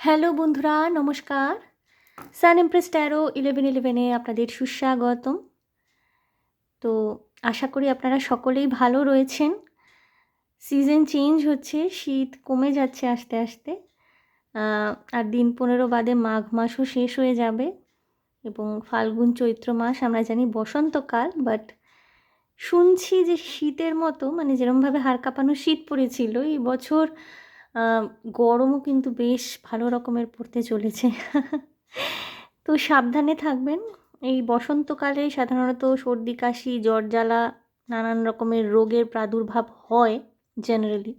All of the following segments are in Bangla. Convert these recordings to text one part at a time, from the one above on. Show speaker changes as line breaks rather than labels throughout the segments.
হ্যালো বন্ধুরা, নমস্কার। সান ইমপ্রেস ট্যারো 1111-এ আপনাদের সুস্বাগতম। তো আশা করি আপনারা সকলেই ভালো রয়েছেন। সিজন চেঞ্জ হচ্ছে, শীত কমে যাচ্ছে আস্তে আস্তে। আর দিন 15 বাদে মাঘ মাসও শেষ হয়ে যাবে এবং ফাল্গুন চৈত্র মাস আমরা জানি বসন্তকাল। বাট শুনছি যে শীতের মতো মানে যেরমভাবে হাড় কাঁপানো শীত পড়েছিল, এই বছর গরমও কিন্তু বেশ ভালো রকমের পড়তে চলেছে। তো সাবধানে থাকবেন। এই বসন্তকালে সাধারণত সর্দি কাশি জ্বর জ্বালা নানান রকমের রোগের প্রাদুর্ভাব হয় জেনারেলি।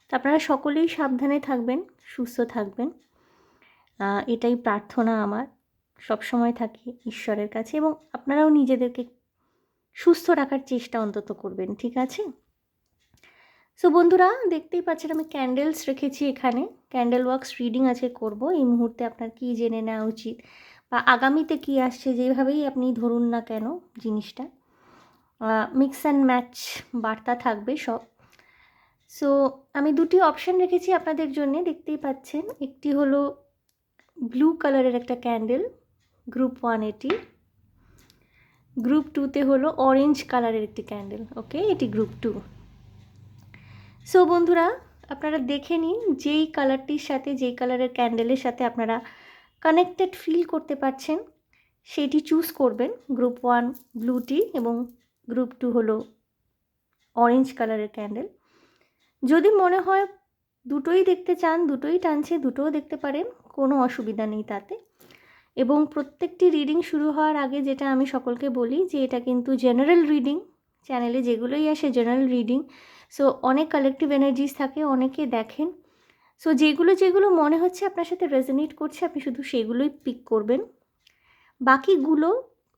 তো আপনারা সকলেই সাবধানে থাকবেন, সুস্থ থাকবেন, এটাই প্রার্থনা আমার সবসময় থাকি ঈশ্বরের কাছে, এবং আপনারাও নিজেদেরকে সুস্থ রাখার চেষ্টা অন্তত করবেন, ঠিক আছে? সো বন্ধুরা, দেখতেই পাচ্ছেন আমি ক্যান্ডেলস রেখেছি এখানে। ক্যান্ডেল ওয়াক্স রিডিং আছে করব। এই মুহূর্তে আপনার কী জেনে নেওয়া উচিত বা আগামীতে কী আসছে, যেভাবেই আপনি ধরুন না কেন জিনিসটা, মিক্স অ্যান্ড ম্যাচ বার্তা থাকবে সব। সো আমি দুটি অপশান রেখেছি আপনাদের জন্যে, দেখতেই পাচ্ছেন। একটি হলো ব্লু কালারের একটা ক্যান্ডেল, গ্রুপ 1 এটি। গ্রুপ 2তে হলো অরেঞ্জ কালারের একটি ক্যান্ডেল, ওকে, এটি গ্রুপ 2। সো বন্ধুরা, আপনারা দেখে নিন যেই কালারটির সাথে, যেই কালারের ক্যান্ডেলের সাথে আপনারা কানেক্টেড ফিল করতে পারছেন সেইটি চুজ করবেন। গ্রুপ 1 ব্লুটি এবং গ্রুপ 2 হলো অরেঞ্জ কালারের ক্যান্ডেল। যদি মনে হয় দুটোই দেখতে চান, দুটোই টানছে, দুটোও দেখতে পারেন, কোনো অসুবিধা নেই তাতে। এবং প্রত্যেকটি রিডিং শুরু হওয়ার আগে যেটা আমি সকলকে বলি যে এটা কিন্তু জেনারেল রিডিং, চ্যানেলে যেগুলোই আসে জেনারেল রিডিং। সো অনেক কালেকটিভ এনার্জিস থাকে, অনেকে দেখেন। সো যেগুলো মনে হচ্ছে আপনার সাথে রেজোনেট করছে আপনি শুধু সেগুলোই পিক করবেন, বাকিগুলো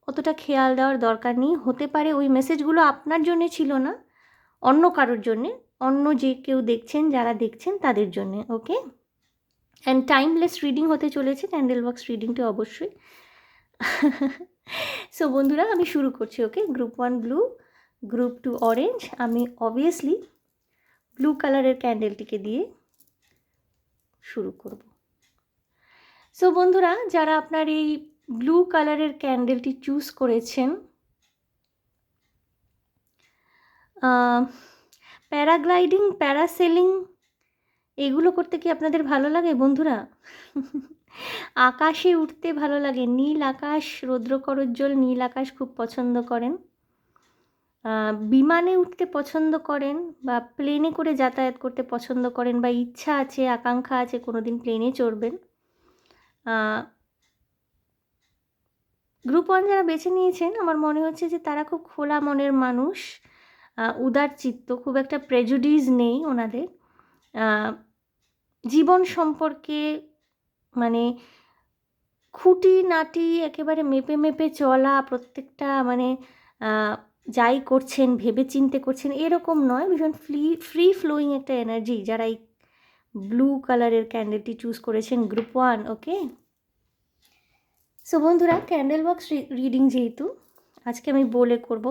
অতটা খেয়াল দেওয়ার দরকার নেই। হতে পারে ওই মেসেজগুলো আপনার জন্যে ছিল না, অন্য কারোর জন্যে, অন্য যে কেউ দেখছেন, যারা দেখছেন তাদের জন্যে, ওকে? অ্যান্ড টাইমলেস রিডিং হতে চলেছে ক্যান্ডেল বক্স রিডিংটি অবশ্যই। সো বন্ধুরা, আমি শুরু করছি, okay? Group 1 blue, group 2 orange. আমি অবভিয়াসলি ব্লু কালারের ক্যান্ডেলটিকে দিয়ে শুরু করব। সো বন্ধুরা, যারা আপনার এই ব্লু কালারের ক্যান্ডেলটি চুজ করেছেন, প্যারাগ্লাইডিং, প্যারাসেলিং এগুলো করতে কি আপনাদের ভালো লাগে বন্ধুরা? আকাশে উঠতে ভালো লাগে, নীল আকাশ, রৌদ্রকরোজ্জ্বল নীল আকাশ খুব পছন্দ করেন, বিমানে উঠতে পছন্দ করেন, বা প্লেনে করে যাতায়াত করতে পছন্দ করেন, বা ইচ্ছা আছে, আকাঙ্ক্ষা আছে কোনো দিন প্লেনে চড়বেন। গ্রুপ 1 যারা বেছে নিয়েছেন, আমার মনে হচ্ছে যে তারা খুব খোলা মনের মানুষ, উদার চিত্ত, খুব একটা প্রেজুডিস নেই ওনাদের। জীবন সম্পর্কে মানে খুঁটিনাটি একেবারে মেপে মেপে চলা, প্রত্যেকটা মানে যাই করছেন ভেবে চিন্তে করছেন এরকম নয়, ভীষণ ফ্রি ফ্লোয়িং একটা এনার্জি যারা এই ব্লু কালারের ক্যান্ডেলটি চুজ করেছেন গ্রুপ 1, ওকে? সো বন্ধুরা, ক্যান্ডেল বক্স রিডিং যেহেতু আজকে আমি বলে করব,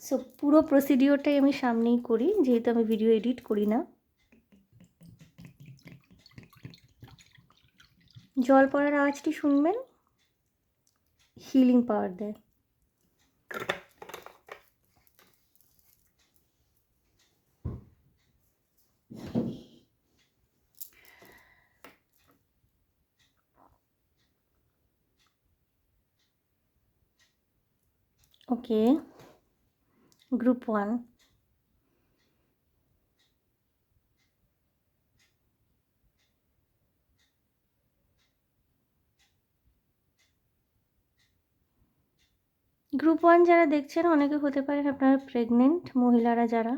সো পুরো প্রসিডিওরটাই আমি সামনেই করি, যেহেতু আমি ভিডিও এডিট করি না। জল পড়ার আওয়াজটি শুনবেন, হিলিং পাওয়ার দেয়। ওকে, গ্রুপ 1। গ্রুপ 1 যারা দেখছেন, অনেকে হতে পারেন আপনারা প্রেগনেন্ট মহিলারা, যারা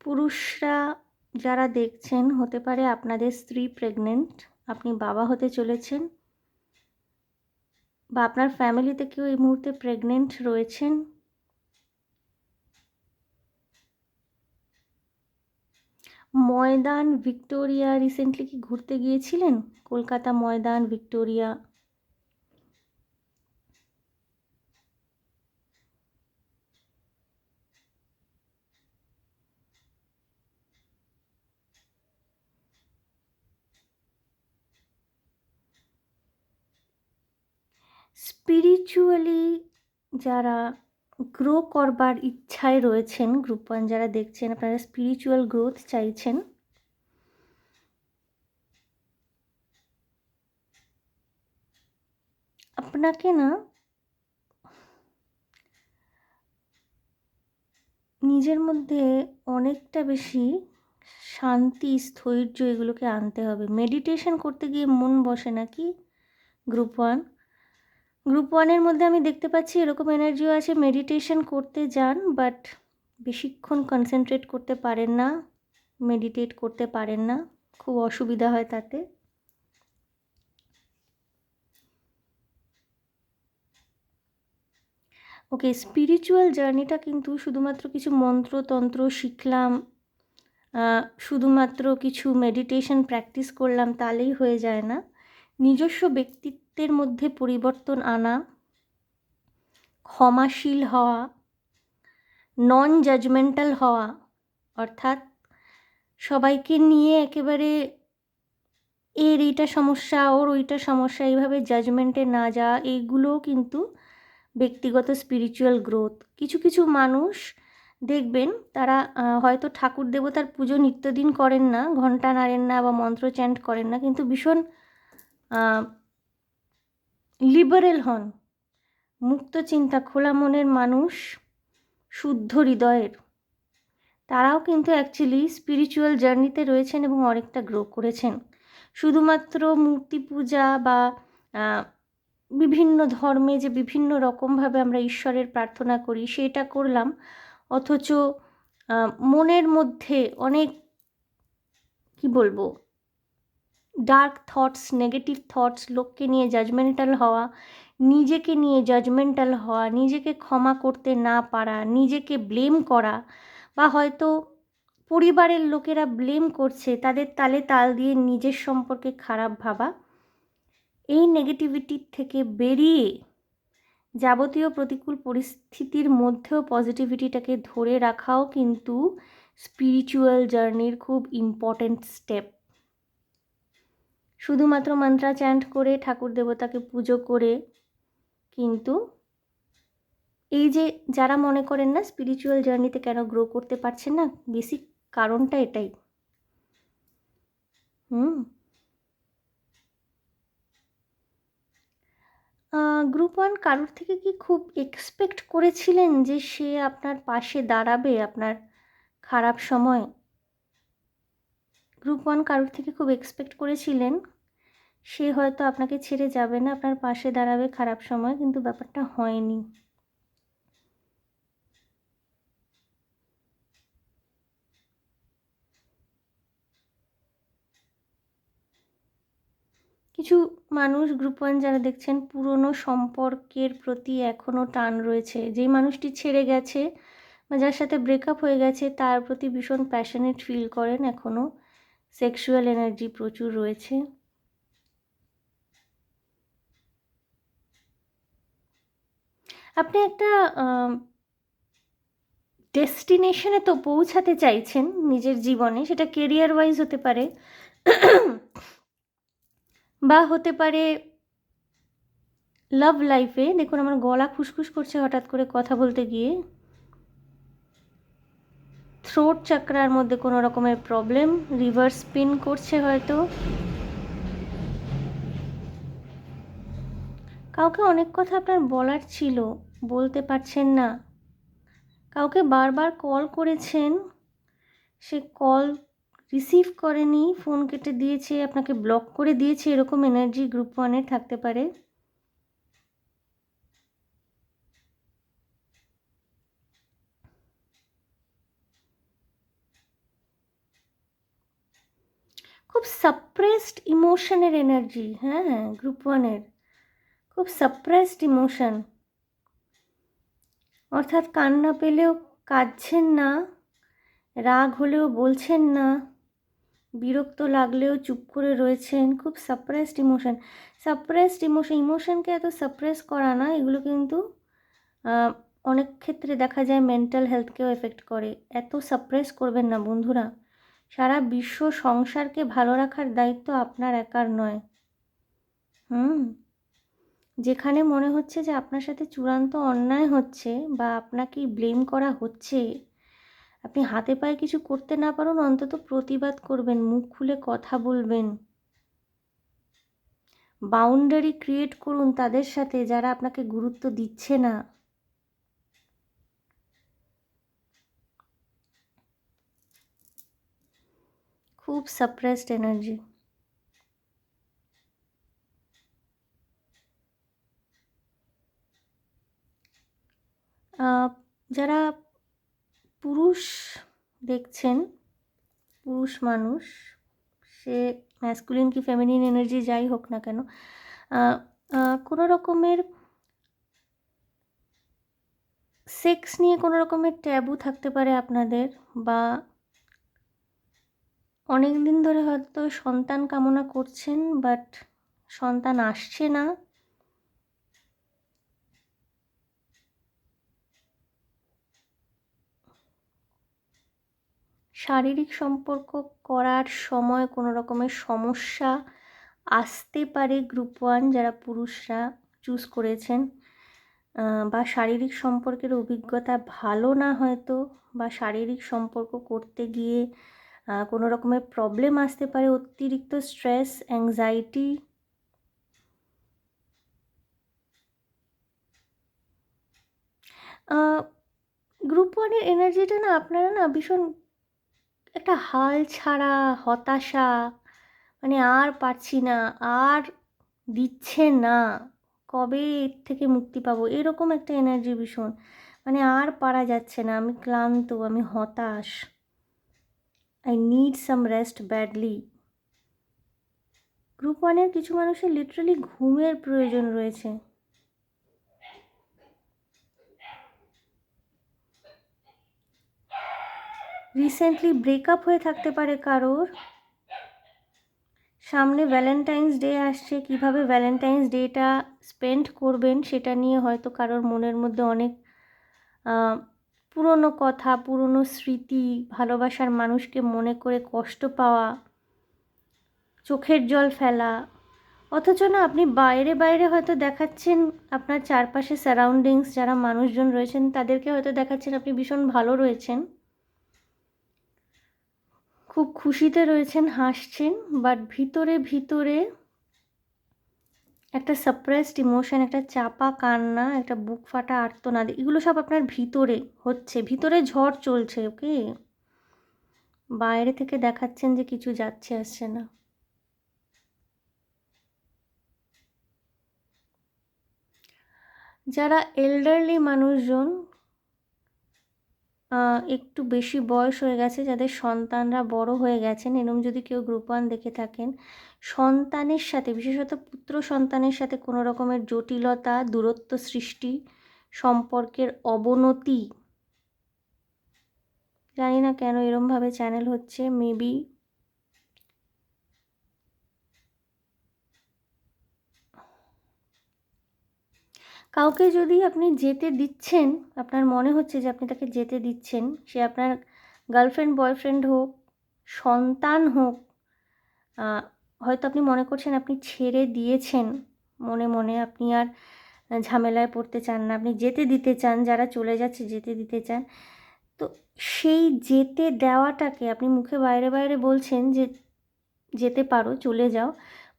পুরুষরা যারা দেখছেন, হতে পারে আপনাদের স্ত্রী প্রেগনেন্ট, আপনি বাবা হতে চলেছেন, বা আপনার ফ্যামিলিতে কেউ এই মুহূর্তে প্রেগনেন্ট রয়েছেন। ময়দান, ভিক্টোরিয়া রিসেন্টলি কি ঘুরতে গিয়েছিলেন? কলকাতা ময়দান, ভিক্টোরিয়া। স্পিরিচুয়ালি যারা গ্রো করবার ইচ্ছায় রয়েছেন, গ্রুপ 1 যারা দেখছেন, আপনারা স্পিরিচুয়াল গ্রোথ চাইছেন, আপনাকে না নিজের মধ্যে অনেকটা বেশি শান্তি, স্থৈর্য এগুলোকে আনতে হবে। মেডিটেশন করতে গিয়ে মন বসে নাকি গ্রুপ 1? গ্রুপ 1-এর মধ্যে আমি দেখতে পাচ্ছি এরকম এনার্জিও আছে, মেডিটেশন করতে যান বাট বেশিক্ষণ কনসেন্ট্রেট করতে পারেন না, মেডিটেট করতে পারেন না, খুব অসুবিধা হয় তাতে। ওকে, স্পিরিচুয়াল জার্নিটা কিন্তু শুধুমাত্র কিছু মন্ত্রতন্ত্র শিখলাম, শুধুমাত্র কিছু মেডিটেশন প্র্যাকটিস করলাম তাহলেই হয়ে যায় না। নিজস্ব ব্যক্তিত্বের মধ্যে পরিবর্তন আনা, ক্ষমাশীল হওয়া, নন জাজমেন্টাল হওয়া, অর্থাৎ সবাইকে নিয়ে একেবারে এর এইটা সমস্যা, ওর ওইটা সমস্যা, এইভাবে জাজমেন্টে না যাওয়া, এইগুলোও কিন্তু ব্যক্তিগত স্পিরিচুয়াল গ্রোথ। কিছু কিছু মানুষ দেখবেন তারা হয়তো ঠাকুর দেবতার পুজো নিত্যদিন করেন না, ঘণ্টা নাড়েন না বা মন্ত্র চ্যান্ট করেন না, কিন্তু ভীষণ লিবারেল হন, মুক্ত চিন্তা, খোলা মনের মানুষ, শুদ্ধ হৃদয়ের, তারাও কিন্তু অ্যাকচুয়ালি স্পিরিচুয়াল জার্নিতে রয়েছেন এবং অনেকটা গ্রো করেছেন। শুধুমাত্র মূর্তি পূজা বা বিভিন্ন ধর্মে যে বিভিন্ন রকমভাবে আমরা ঈশ্বরের প্রার্থনা করি সেটা করলাম, অথচ মনের মধ্যে অনেক কি বলবো ডার্ক থটস, নেগেটিভ থটস, লোককে নিয়ে জাজমেন্টাল হওয়া, নিজেকে নিয়ে জাজমেন্টাল হওয়া, নিজেকে ক্ষমা করতে না পারা, নিজেকে ব্লেম করা, বা হয়তো পরিবারের লোকেরা ব্লেম করছে তাদের তালে তাল দিয়ে নিজের সম্পর্কে খারাপ ভাবা, এই নেগেটিভিটির থেকে বেরিয়ে যাবতীয় প্রতিকূল পরিস্থিতির মধ্যেও পজিটিভিটিটাকে ধরে রাখাও কিন্তু স্পিরিচুয়াল জার্নির খুব ইম্পর্ট্যান্ট স্টেপ। শুধুমাত্র মন্ত্রা চ্যান্ট করে, ঠাকুর দেবতাকে পুজো করে কিন্তু এই যে যারা মনে করেন না স্পিরিচুয়াল জার্নিতে কেন গ্রো করতে পারছেন না, বেসিক কারণটা এটাই। গ্রুপ 1 কারোর থেকে কি খুব এক্সপেক্ট করেছিলেন যে সে আপনার পাশে দাঁড়াবে আপনার খারাপ সময়? গ্রুপ 1 কারোর থেকে খুব এক্সপেক্ট করেছিলেন সে হয়তো আপনাকে ছেড়ে যাবে না, আপনার পাশে দাঁড়াবে খারাপ সময়, কিন্তু ব্যাপারটা হয়নি। কিছু মানুষ গ্রুপ 1 যারা দেখছেন পুরনো সম্পর্কের প্রতি এখনও টান রয়েছে, যেই মানুষটি ছেড়ে গেছে বা যার সাথে ব্রেকআপ হয়ে গেছে তার প্রতি ভীষণ প্যাশনেট ফিল করেন, এখনও সেক্সুয়াল এনার্জি প্রচুর রয়েছে। আপনি একটা ডেস্টিনেশনে তো পৌঁছাতে চাইছেন নিজের জীবনে, সেটা কেরিয়ার ওয়াইজ হতে পারে বা হতে পারে লাভ লাইফে। দেখুন আমার গলা খুসখুস করছে হঠাৎ করে কথা বলতে গিয়ে, থ্রোট চাকরার মধ্যে কোনো রকমের প্রবলেম, রিভার্স স্পিন করছে হয়তো। কাউকে অনেক কথা আপনার বলার ছিল, বলতে পারছেন না, কাউকে বারবার কল করেছেন, সে কল রিসিভ করেনি, ফোন কেটে দিয়েছে, আপনাকে ব্লক করে দিয়েছে, এরকম এনার্জি গ্রুপ 1-এর থাকতে পারে। খুব সাপ্রেসড ইমোশনের এনার্জি, হ্যাঁ গ্রুপ 1-এর খুব সাপ্রেসড ইমোশন, অর্থাৎ কান্না পেলেও কাঁদছেন না, রাগ হলেও বলছেন না, বিরক্ত লাগলেও চুপ করে রয়েছেন, খুব সাপ্রেসড ইমোশন। সাপ্রেসড ইমোশনকে এত সাপ্রেস করা না, এগুলো কিন্তু অনেক ক্ষেত্রে দেখা যায় মেন্টাল হেলথকেও এফেক্ট করে। এত সাপ্রেস করবেন না বন্ধুরা, সারা বিশ্ব সংসারকে ভালো রাখার দায়িত্ব আপনার একার নয়। যেখানে মনে হচ্ছে যে আপনার সাথে চূড়ান্ত অন্যায় হচ্ছে বা আপনাকেই ব্লেম করা হচ্ছে, আপনি হাতে পায়ে কিছু করতে না পারুন, অন্তত প্রতিবাদ করবেন, মুখ খুলে কথা বলবেন, বাউন্ডারি ক্রিয়েট করুন তাদের সাথে যারা আপনাকে গুরুত্ব দিচ্ছে না। খুব সাপ্রেসড এনার্জি। যারা পুরুষ দেখছেন, পুরুষ মানুষ, সে ম্যাসকুলিন কি ফেমিনিন এনার্জি যাই হোক না কেন, কোনো রকমের সেক্স নিয়ে কোনো রকমের ট্যাবু থাকতে পারে আপনাদের, বা অনেক দিন ধরে হয়তো সন্তান কামনা করছেন বাট সন্তান আসছে না। শারীরিক সম্পর্ক করার সময় কোনো রকমের সমস্যা আসতে পারে গ্রুপ 1 যারা পুরুষরা চুজ করেছেন, বা শারীরিক সম্পর্কের অভিজ্ঞতা ভালো না হয়তো, বা শারীরিক সম্পর্ক করতে গিয়ে কোনো রকমের প্রবলেম আসতে পারে, অতিরিক্ত স্ট্রেস, অ্যাংজাইটি। গ্রুপ 1-এর এনার্জিটা না, আপনারা না ভীষণ একটা হাল ছাড়া হতাশা, মানে আর পারছি না, আর দিচ্ছে না, কবে এর থেকে মুক্তি পাবো, এরকম একটা এনার্জি ভীষণ, মানে আর পারা যাচ্ছে না, আমি ক্লান্ত, আমি হতাশ, I need some rest badly. Group 1-এর কিছু মানুষের লিটারালি ঘুমের প্রয়োজন রয়েছে। রিসেন্টলি ব্রেকআপ হয়ে থাকতে পারে কারোর, সামনে ভ্যালেন্টাইন্স ডে আসছে, কিভাবে ভ্যালেন্টাইন্স ডেটা স্পেন্ড করবেন সেটা নিয়ে হয়তো কারোর মনের মধ্যে অনেক পুরনো কথা, পুরনো স্মৃতি, ভালোবাসার মানুষকে মনে করে কষ্ট পাওয়া, চোখের জল ফেলা। অথচ না, আপনি বাইরে বাইরে হয়তো দেখাচ্ছেন, আপনার চারপাশে সারাউন্ডিংস যারা মানুষজন রয়েছেন তাদেরকে হয়তো দেখাচ্ছেন আপনি ভীষণ ভালো রয়েছেন, খুব খুশিতে রয়েছেন, হাসছেন, বাট ভিতরে ভিতরে একটা সাপ্রেসড ইমোশন, একটা চাপা কান্না, একটা বুক ফাটা আর্তনাদ, এগুলো সব আপনার ভিতরে হচ্ছে, ভিতরে ঝড় চলছে। ওকে, বাইরে থেকে দেখাচ্ছেন যে কিছু যাচ্ছে আসছে না। যারা এল্ডারলি মানুষজন, একটু বেশি বয়স হয়ে গেছে, যাদের সন্তানরা বড় হয়ে গেছেন, এরম যদি কেউ গ্রুপ 1 দেখে থাকেন, সন্তানের সাথে, বিশেষত পুত্র সন্তানের সাথে কোনো রকমের জটিলতা, দূরত্ব সৃষ্টি, সম্পর্কের অবনতি, জানি না কেন এরমভাবে চ্যানেল হচ্ছে, মেবি কাউকে যদি আপনি যেতে দিচ্ছেন, আপনার মনে হচ্ছে যে আপনি তাকে যেতে দিচ্ছেন, সে আপনার গার্লফ্রেন্ড, বয়ফ্রেন্ড হোক, সন্তান হোক, হয়তো আপনি মনে করছেন আপনি ছেড়ে দিয়েছেন, মনে মনে আপনি আর ঝামেলায় পড়তে চান না, আপনি যেতে দিতে চান, যারা চলে যাচ্ছে যেতে দিতে চান। তো সেই যেতে দেওয়াটাকে আপনি মুখে বাইরে বাইরে বলছেন যে যেতে পারো, চলে যাও,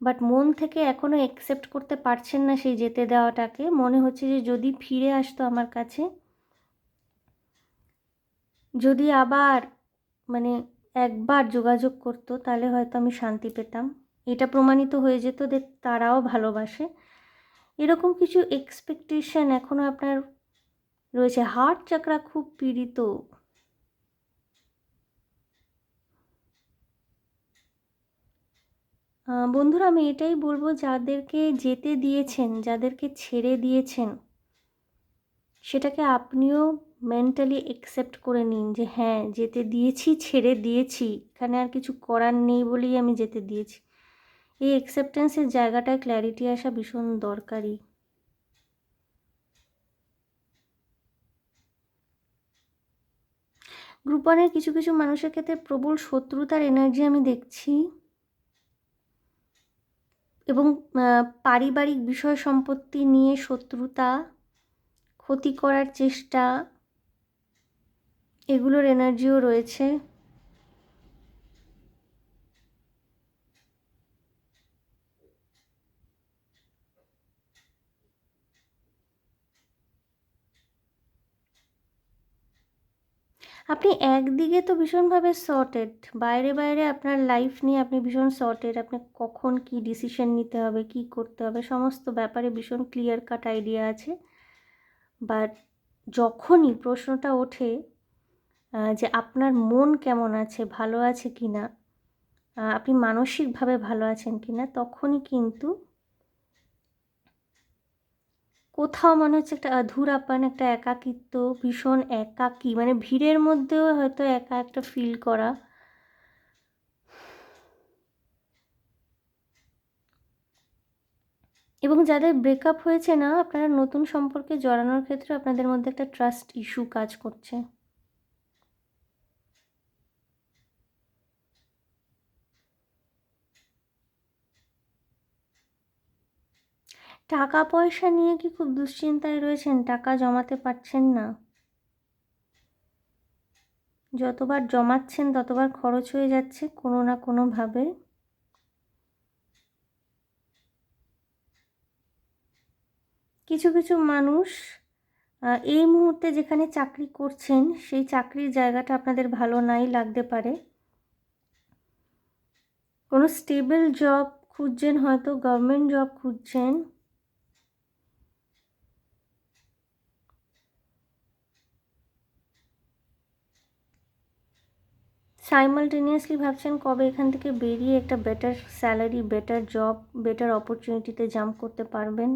বাট মন থেকে এখনও অ্যাকসেপ্ট করতে পারছেন না সেই যেতে দেওয়াটাকে। মনে হচ্ছে যে যদি ফিরে আসতো আমার কাছে, যদি আবার মানে একবার যোগাযোগ করতো, তাহলে হয়তো আমি শান্তি পেতাম, এটা প্রমাণিত হয়ে যেত যে তারাও ভালোবাসে। এরকম কিছু এক্সপেকটেশন এখনও আপনার রয়েছে, হার্ট চাকরা খুব পীড়িত। বন্ধুরা, আমি এটাই বলবো, যাদেরকে যেতে দিয়েছেন, যাদেরকে ছেড়ে দিয়েছেন, সেটাকে আপনিও মেন্টালি অ্যাকসেপ্ট করে নিন যে হ্যাঁ, যেতে দিয়েছি, ছেড়ে দিয়েছি, এখানে আর কিছু করার নেই বলেই আমি যেতে দিয়েছি। এই অ্যাকসেপ্টেন্সের জায়গাটায় ক্ল্যারিটি আসা ভীষণ দরকারি। গ্রুপ 1-এর কিছু কিছু মানুষের ক্ষেত্রে প্রবল শত্রুতার এনার্জি আমি দেখছি, এবং পারিবারিক বিষয় সম্পত্তি নিয়ে শত্রুতা, ক্ষতি করার চেষ্টা, এগুলোর এনার্জিও রয়েছে। আপনি একদিকে তো ভীষণভাবে সর্টেড, বাইরে বাইরে আপনার লাইফ নিয়ে আপনি ভীষণ সর্টেড। আপনি কখন কি ডিসিশন নিতে হবে, কি করতে হবে, সমস্ত ব্যাপারে ভীষণ ক্লিয়ার কাট আইডিয়া আছে। বাট যখনই প্রশ্নটা ওঠে যে আপনার মন কেমন আছে, ভালো আছে কি না, আপনি মানসিকভাবে ভালো আছেন কি না, তখনই কিন্তু কোথাও মনে হচ্ছে একটা অধুরাপন, একটা একাকিত্ব, ভীষণ একাকী, মানে ভিড়ের মধ্যেও হয়তো একা একটা ফিল করা। এবং যাদের ব্রেকআপ হয়েছে না, আপনারা নতুন সম্পর্কে জড়ানোর ক্ষেত্রে আপনাদের মধ্যে একটা ট্রাস্ট ইস্যু কাজ করছে। টাকা পয়সা নিয়ে কি খুব দুশ্চিন্তায় রয়েছেন? টাকা জমাতে পারছেন না? যতবার জমাচ্ছেন ততবার খরচ হয়ে যাচ্ছে কোনো না কোনোভাবে। কিছু কিছু মানুষ এই মুহূর্তে যেখানে চাকরি করছেন সেই চাকরির জায়গাটা আপনাদের ভালো নাই লাগতে পারে। কোনো স্টেবল জব খুঁজছেন, হয়তো গভর্নমেন্ট জব খুঁজছেন। সাইমালটেনিয়াসলি ভাবছেন কবে এখান থেকে বেরিয়ে একটা better salary, better job, better অপরচুনিটিতে জাম্প করতে পারবেন।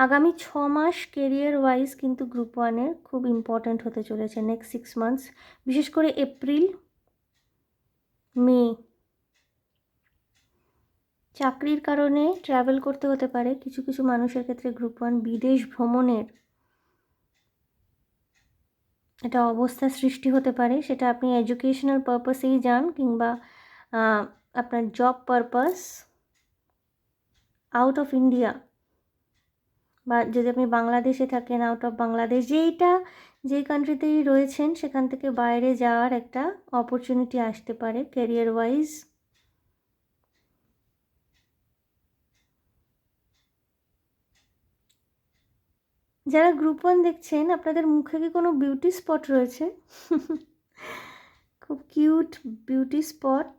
আগামী 6 মাস কেরিয়ার ওয়াইজ কিন্তু গ্রুপ ওয়ানের খুব ইম্পর্ট্যান্ট হতে চলেছে। নেক্সট 6 মান্থস, বিশেষ করে এপ্রিল, মে, চাকরির কারণে ট্রাভেল করতে হতে পারে কিছু কিছু মানুষের ক্ষেত্রে। গ্রুপ ওয়ান বিদেশ ভ্রমণের একটা অবস্থা সৃষ্টি হতে পারে, সেটা আপনি এডুকেশনাল পারপাসেই যান কিংবা আপনার job purpose, out of India, বা যদি আপনি বাংলাদেশে থাকেন আউট অফ বাংলাদেশ, যেই কান্ট্রিতেই রয়েছেন সেখান থেকে বাইরে যাওয়ার একটা অপরচুনিটি আসতে পারে ক্যারিয়ার ওয়াইজ। যারা গ্রুপ ওয়ান দেখছেন, আপনাদের মুখে কি কোনো বিউটি স্পট রয়েছে? খুব কিউট বিউটি স্পট,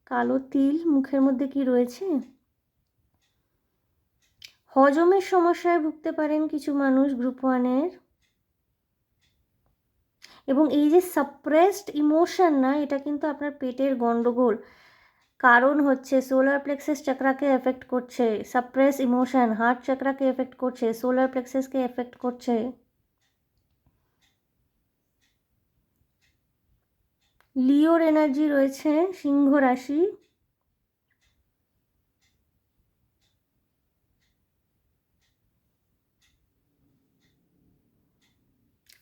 কালো তিল মুখের মধ্যে কি রয়েছে? হজমের সমস্যায় ভুগতে পারেন কিছু মানুষ গ্রুপ ওয়ানের। এবং এই যে সাপ্রেসড ইমোশন না, এটা কিন্তু আপনার পেটের গন্ডগোল। কারণ হচ্ছে সোলার প্লেক্সাস চক্রাকে এফেক্ট করছে, সাপ্রেস ইমোশন হার্ট চক্রাকে এফেক্ট করছে, সোলার প্লেক্সাসকে এফেক্ট করছে। লিওর এনার্জি রয়েছে সিংহ রাশি।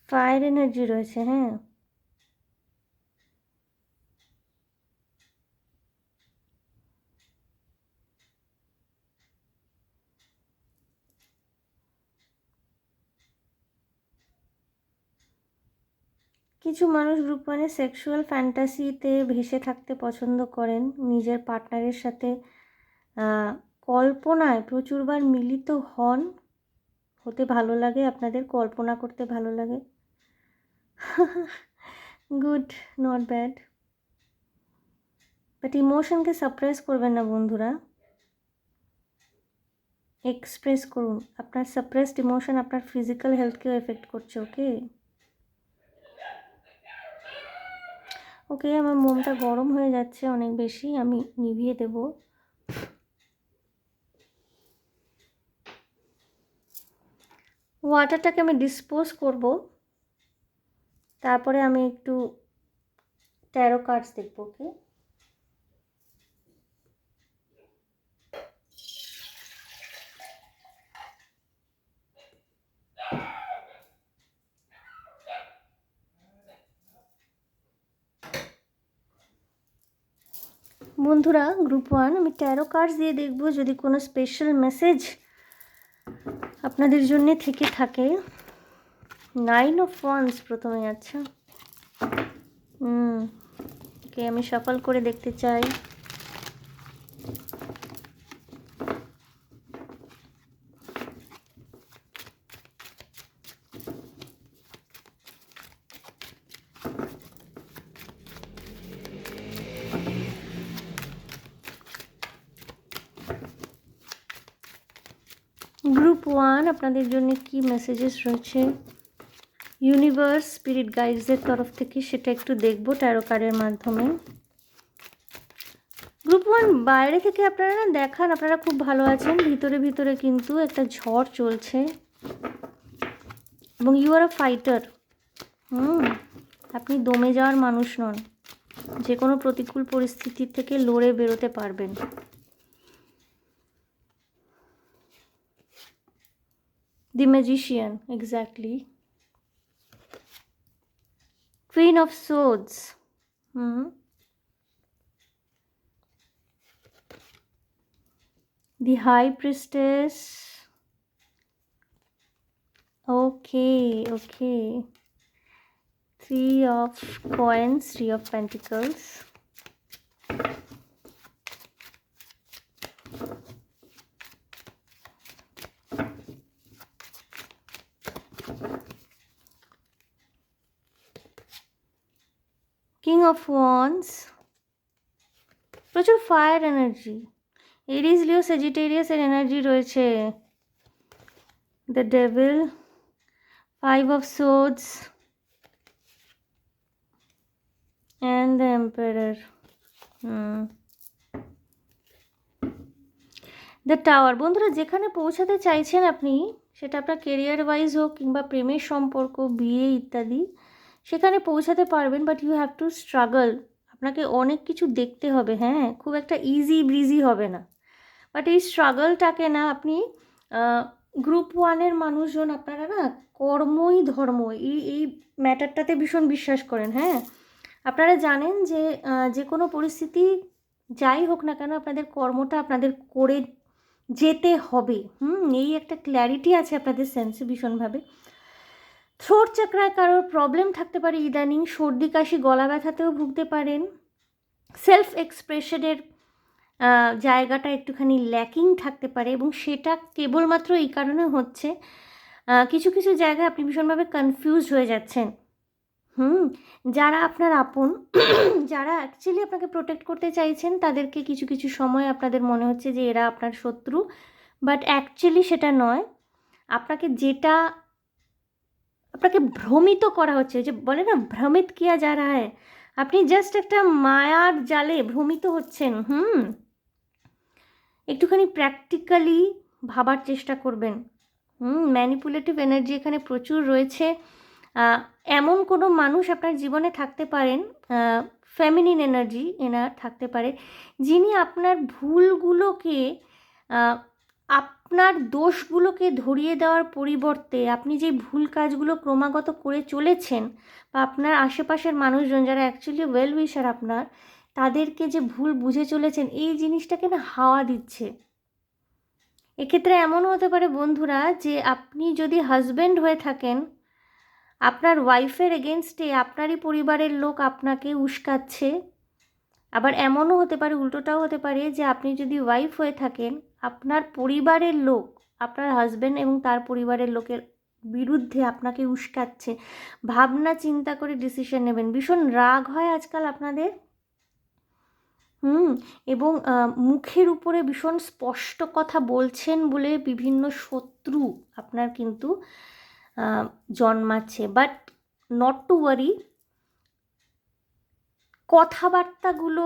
ফায়ার এনার্জি রয়েছে, হ্যাঁ। কিছু মানুষ গ্রুপ ওয়ানে সেক্সুয়াল ফ্যান্টাসিতে ভেসে থাকতে পছন্দ করেন, নিজের পার্টনারের সাথে কল্পনায় প্রচুরবার মিলিত হন, হতে ভালো লাগে, আপনাদের কল্পনা করতে ভালো লাগে। Good, not bad. বাট ইমোশনকে সাপ্রেস করবেন না বন্ধুরা, এক্সপ্রেস করুন। আপনার সাপ্রেসড ইমোশন আপনার ফিজিক্যাল হেলথকেও এফেক্ট করছে। ওকে ওকে, আমার মোমটা গরম হয়ে যাচ্ছে অনেক বেশি, আমি নিভিয়ে দেব। ওয়াটারটাকে আমি ডিসপোজ করব, তারপরে আমি একটু ট্যারো কার্ডস দেখব। ওকে, বন্ধুরা, গ্রুপ 1 আমি ট্যারো কার্ডস দিয়ে দেখব যদি কোনো স্পেশাল মেসেজ আপনাদের জন্য থেকে থাকে। 9 অফ ওয়ান্স প্রথমে। আচ্ছা, ওকে, আমি শাফল করে দেখতে চাই। গ্রুপ 1 আপনাদের জন্য কি মেসেজেস রয়েছে ইউনিভার্স স্পিরিট গাইডসের তরফ থেকে, সেটা একটু দেখব ট্যারো কার্ডের মাধ্যমে। গ্রুপ 1 বাইরে থেকে আপনারা না দেখান আপনারা খুব ভালো আছেন, ভিতরে ভিতরে কিন্তু একটা ঝড় চলছে এবং ইউ আর আ ফাইটার। আপনি দমে যাওয়ার মানুষ নন, যে কোনো প্রতিকূল পরিস্থিতি থেকে লড়ে বেরোতে পারবেন। The Magician, exactly. Queen of Swords. The High Priestess. Okay. 3 of Coins, 3 of Pentacles. King of Wands. প্রচুর ফায়ার এনার্জি, এরিস লিও সেজিটেরিয়াসের এনার্জি রয়েছে। The devil, 5 of Swords and the Emperor. The tower. বন্ধুরা, যেখানে পৌঁছাতে চাইছেন আপনি, সেটা আপনার কেরিয়ার ওয়াইজ হোক কিংবা প্রেমের সম্পর্ক, বিয়ে ইত্যাদি, সেখানে পৌঁছাতে পারবেন। But you have to struggle. আপনাকে অনেক কিছু দেখতে হবে, হ্যাঁ, খুব একটা ইজি ব্রিজি হবে না। বাট এই স্ট্রাগলটাকে না আপনি গ্রুপ 1-এর মানুষজন আপনারা না কর্মই ধর্ম এই ম্যাটারটাতে ভীষণ বিশ্বাস করেন। হ্যাঁ, আপনারা জানেন যে যে কোনো পরিস্থিতি যাই হোক না কেন আপনাদের কর্মটা আপনাদের করে যেতে হবে। এই একটা ক্ল্যারিটি আছে আপনাদের সেন্সে ভীষণভাবে। থ্রোট চাকরায় কারোর প্রবলেম থাকতে পারে ইদানিং, সর্দি কাশি গলা ব্যথাতেও ভুগতে পারেন। সেলফ এক্সপ্রেশনের জায়গাটা একটুখানি ল্যাকিং থাকতে পারে এবং সেটা কেবলমাত্র এই কারণে হচ্ছে কিছু কিছু জায়গায় আপনি ভীষণভাবে কনফিউজড হয়ে যাচ্ছেন। যারা আপনার আপন, যারা অ্যাকচুয়ালি আপনাকে প্রোটেক্ট করতে চাইছেন, তাদেরকে কিছু কিছু সময় আপনাদের মনে হচ্ছে যে এরা আপনার শত্রু, বাট অ্যাকচুয়ালি সেটা নয়। আপনাকে ভ্রমিত করা হচ্ছে, যে বলে না ভ্রমিত কিয়া যা রা হ্যায়, আপনি জাস্ট একটা মায়ার জালে ভ্রমিত হচ্ছেন। একটুখানি প্র্যাকটিক্যালি ভাবার চেষ্টা করবেন। ম্যানিপুলেটিভ এনার্জি এখানে প্রচুর রয়েছে। এমন কোনো মানুষ আপনার জীবনে থাকতে পারেন, ফেমিনিন এনার্জি এনার থাকতে পারে, যিনি আপনার ভুলগুলোকে, আপনার দোষগুলোকে ধরিয়ে দেওয়ার পরিবর্তে আপনি যে ভুল কাজগুলো ক্রমাগত করে চলেছেন, বা আপনার আশেপাশের মানুষজন যারা অ্যাকচুয়ালি ওয়েল উইশার আপনার, তাদেরকে যে ভুল বুঝে চলেছেন, এই জিনিসটাকে না হাওয়া দিচ্ছে। এক্ষেত্রে এমনও হতে পারে বন্ধুরা, যে আপনি যদি হাজব্যান্ড হয়ে থাকেন, আপনার ওয়াইফের এগেনস্টে আপনারই পরিবারের লোক আপনাকে উস্কাচ্ছে। আবার এমনও হতে পারে, উল্টোটাও হতে পারে, যে আপনি যদি ওয়াইফ হয়ে থাকেন, আপনার পরিবারের লোক আপনার হাজব্যান্ড এবং তার পরিবারের লোকের বিরুদ্ধে আপনাকে উস্কাচ্ছে। ভাবনা চিন্তা করে ডিসিশন নেবেন। ভীষণ রাগ হয় আজকাল আপনাদের। এবং মুখের উপরে ভীষণ স্পষ্ট কথা বলছেন বলে বিভিন্ন শত্রু আপনার কিন্তু জন্মাচ্ছে। বাট নট টু ওয়ারি, কথাবার্তাগুলো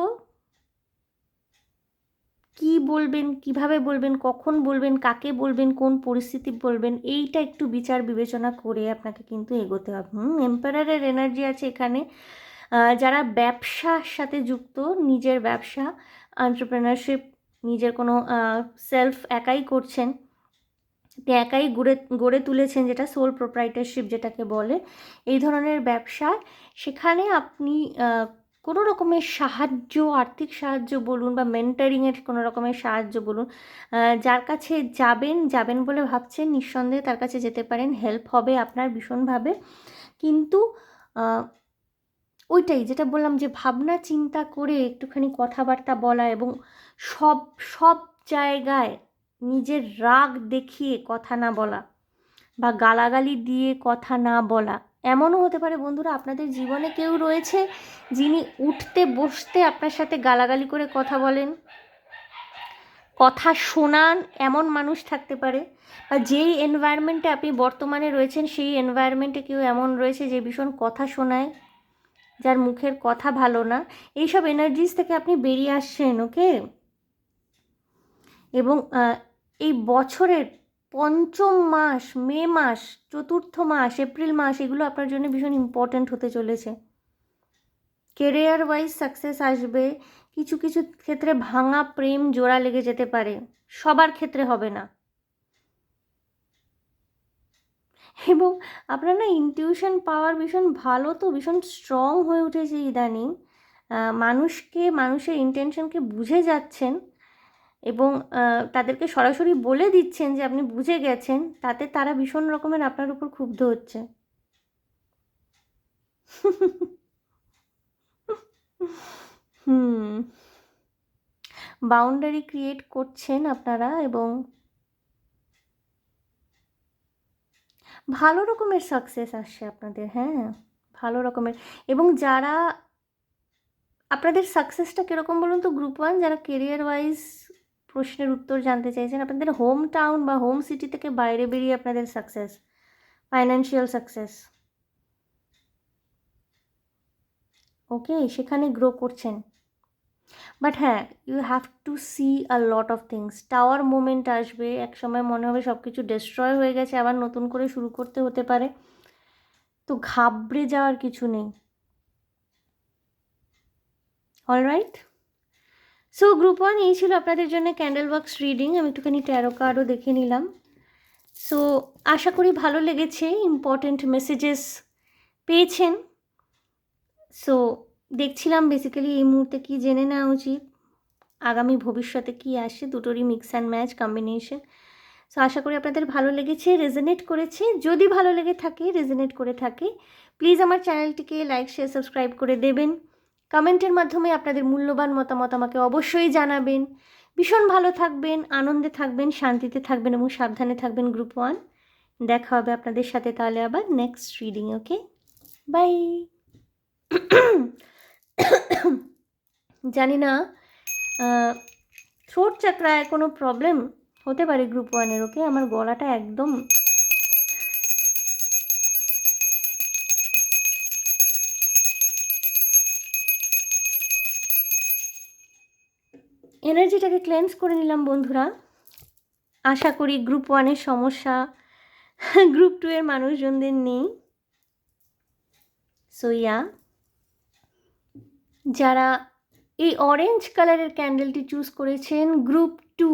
কি বলবেন, কিভাবে বলবেন, কখন বলবেন, কাকে বলবেন, কোন পরিস্থিতি বলবেন, এইটা একটু বিচার বিবেচনা করে আপনাকে কিন্তু এগোতে হবে। এম্পারারের এনার্জি আছে এখানে। যারা ব্যবসার সাথে যুক্ত, নিজের ব্যবসা, এন্টারপ্রেনারশিপ, নিজের কোনো সেলফ একাই করছেন, একাই গড়ে তুলেছেন, যেটা সোল প্রোপ্রাইটারশিপ যেটাকে বলে, এই ধরনের ব্যবসা, সেখানে আপনি কোনো রকমের সাহায্য, আর্থিক সাহায্য বলুন বা মেন্টারিংয়ের কোনো রকমের সাহায্য বলুন, যার কাছে যাবেন বলে ভাবছেন, নিঃসন্দেহে তার কাছে যেতে পারেন, হেল্প হবে আপনার ভীষণভাবে। কিন্তু ওইটাই যেটা বললাম, যে ভাবনা চিন্তা করে একটুখানি কথাবার্তা বলা এবং সব সব জায়গায় নিজের রাগ দেখিয়ে কথা না বলা বা গালাগালি দিয়ে কথা না বলা। এমনও হতে পারে বন্ধুরা, আপনাদের জীবনে কেউ রয়েছে যিনি উঠতে বসতে আপনার সাথে গালাগালি করে কথা বলেন, কথা শোনান, এমন মানুষ থাকতে পারে। বা যেই এনভায়রনমেন্টে আপনি বর্তমানে রয়েছেন সেই এনভায়রনমেন্টে কেউ এমন রয়েছে যে ভীষণ কথা শোনায়, যার মুখের কথা ভালো না। এইসব এনার্জিস থেকে আপনি বেরিয়ে আসছেন, ওকে? এবং এই বছরের পঞ্চম মাস, মে মাস, চতুর্থ মাস, এপ্রিল মাস, এগুলো আপনার জন্য ভীষণ ইম্পর্ট্যান্ট হতে চলেছে। কেরিয়ার ওয়াইজ সাকসেস আসবে, কিছু কিছু ক্ষেত্রে ভাঙা প্রেম জোড়া লেগে যেতে পারে, সবার ক্ষেত্রে হবে না। এবং আপনার না ইনটিউশন পাওয়ার ভীষণ ভালো, তো ভীষণ স্ট্রং হয়ে উঠেছে ইদানিং। মানুষের ইন্টেনশনকে বুঝে যাচ্ছেন এবং তাদেরকে সরাসরি বলে দিচ্ছেন যে আপনি বুঝে গেছেন, তাতে তারা ভীষণ রকমের আপনার উপর ক্ষুব্ধ হচ্ছে। বাউন্ডারি ক্রিয়েট করছেন আপনারা এবং ভালো রকমের সাকসেস আসছে আপনাদের, হ্যাঁ, ভালো রকমের। এবং যারা আপনাদের সাকসেসটা কীরকম বলুন তো, গ্রুপ 1 যারা কেরিয়ার ওয়াইজ প্রশ্নের উত্তর জানতে চাইছেন, আপনাদের হোম টাউন বা হোম সিটি থেকে বাইরে বেরিয়ে আপনাদের সাকসেস, ফাইন্যান্সিয়াল সাকসেস, ওকে, সেখানে গ্রো করছেন। বাট হ্যাঁ, you have to see a lot of things. Tower moment আসবে, এক সময় মনে হবে সব কিছু ডিস্ট্রয় হয়ে গেছে, আবার নতুন করে শুরু করতে হতে পারে। তো ঘাবড়ে যাওয়ার কিছু নেই। অলরাইট, সো গ্রুপ 1 এই ছিল আপনাদের জন্য ক্যান্ডেল বক্স রিডিং। আমি একটুখানি ট্যারো কার্ডও দেখে নিলাম। সো আশা করি ভালো লেগেছে, ইম্পর্ট্যান্ট মেসেজেস পেয়েছেন। সো দেখছিলাম বেসিক্যালি এই মুহূর্তে কী জেনে নেওয়া উচিত, আগামী ভবিষ্যতে কী আসে, দুটোরই mix and match combination. So আশা করি আপনাদের ভালো লেগেছে, রেজোনেট করেছে। যদি ভালো লেগে থাকে, রেজোনেট করে থাকে, প্লিজ আমার চ্যানেলটিকে লাইক, শেয়ার, সাবস্ক্রাইব করে দেবেন। কমেন্টের মাধ্যমে আপনাদের মূল্যবান মতামত আমাকে অবশ্যই জানাবেন। ভীষণ ভালো থাকবেন, আনন্দে থাকবেন, শান্তিতে থাকবেন এবং সাবধানে থাকবেন গ্রুপ 1। দেখা হবে আপনাদের সাথে তাহলে আবার নেক্সট রিডিং, ওকে? বাই। জানি না থ্রোট চাকরায় কোনো প্রবলেম হতে পারে গ্রুপ 1-এর, ওকে? আমার গলাটা একদম এনার্জিটাকে ক্লেন্স করে নিলাম বন্ধুরা। আশা করি গ্রুপ 1-এর সমস্যা গ্রুপ 2-এর মানুষজনদের নেই। সো যারা এই অরেঞ্জ কালারের ক্যান্ডেলটি চুজ করেছেন, গ্রুপ 2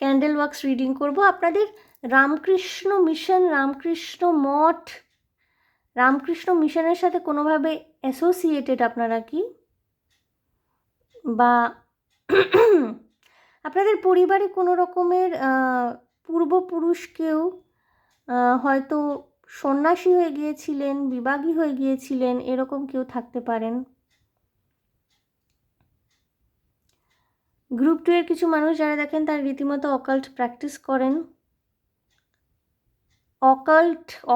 ক্যান্ডেল ওয়াক্স রিডিং করব। আপনাদের রামকৃষ্ণ মিশন, রামকৃষ্ণ মঠ, রামকৃষ্ণ মিশনের সাথে কোনোভাবে অ্যাসোসিয়েটেড আপনারা কি, বা আপনাদের পরিবারে কোনো রকমের পূর্বপুরুষ কেউ হয়তো সন্ন্যাসী হয়ে গিয়েছিলেন, বিবাগী হয়ে গিয়েছিলেন, এরকম কেউ থাকতে পারেন। গ্রুপ 2-এর কিছু মানুষ যারা দেখেন তারা রীতিমতো অকাল্ট প্র্যাকটিস করেন।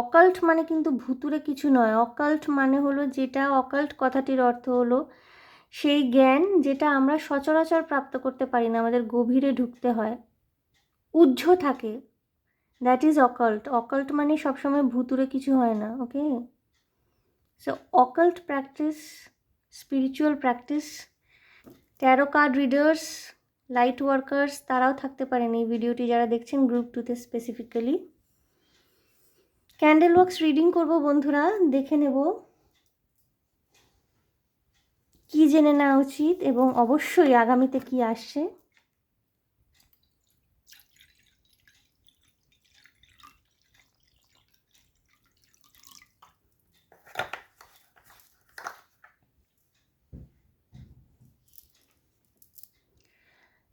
অকাল্ট মানে কিন্তু ভুতুরে কিছু নয়। অকাল্ট মানে হলো যেটা, অকাল্ট কথাটির অর্থ হলো সেই জ্ঞান যেটা আমরা সচরাচর প্রাপ্ত করতে পারি না, আমাদের গভীরে ঢুকতে হয়, উহ্য থাকে, দ্যাট ইজ অকাল্ট। অকাল্ট মানে সবসময় ভুতুরে কিছু হয় না, okay? So occult practice, spiritual practice, tarot card readers, light workers, তারাও থাকতে পারেন এই ভিডিওটি যারা দেখছেন গ্রুপ 2-তে স্পেসিফিক্যালি। ক্যান্ডেল ওয়াক্স রিডিং করব বন্ধুরা, দেখে নেব কী জেনে নেওয়া উচিত এবং অবশ্যই আগামীতে কী আসছে।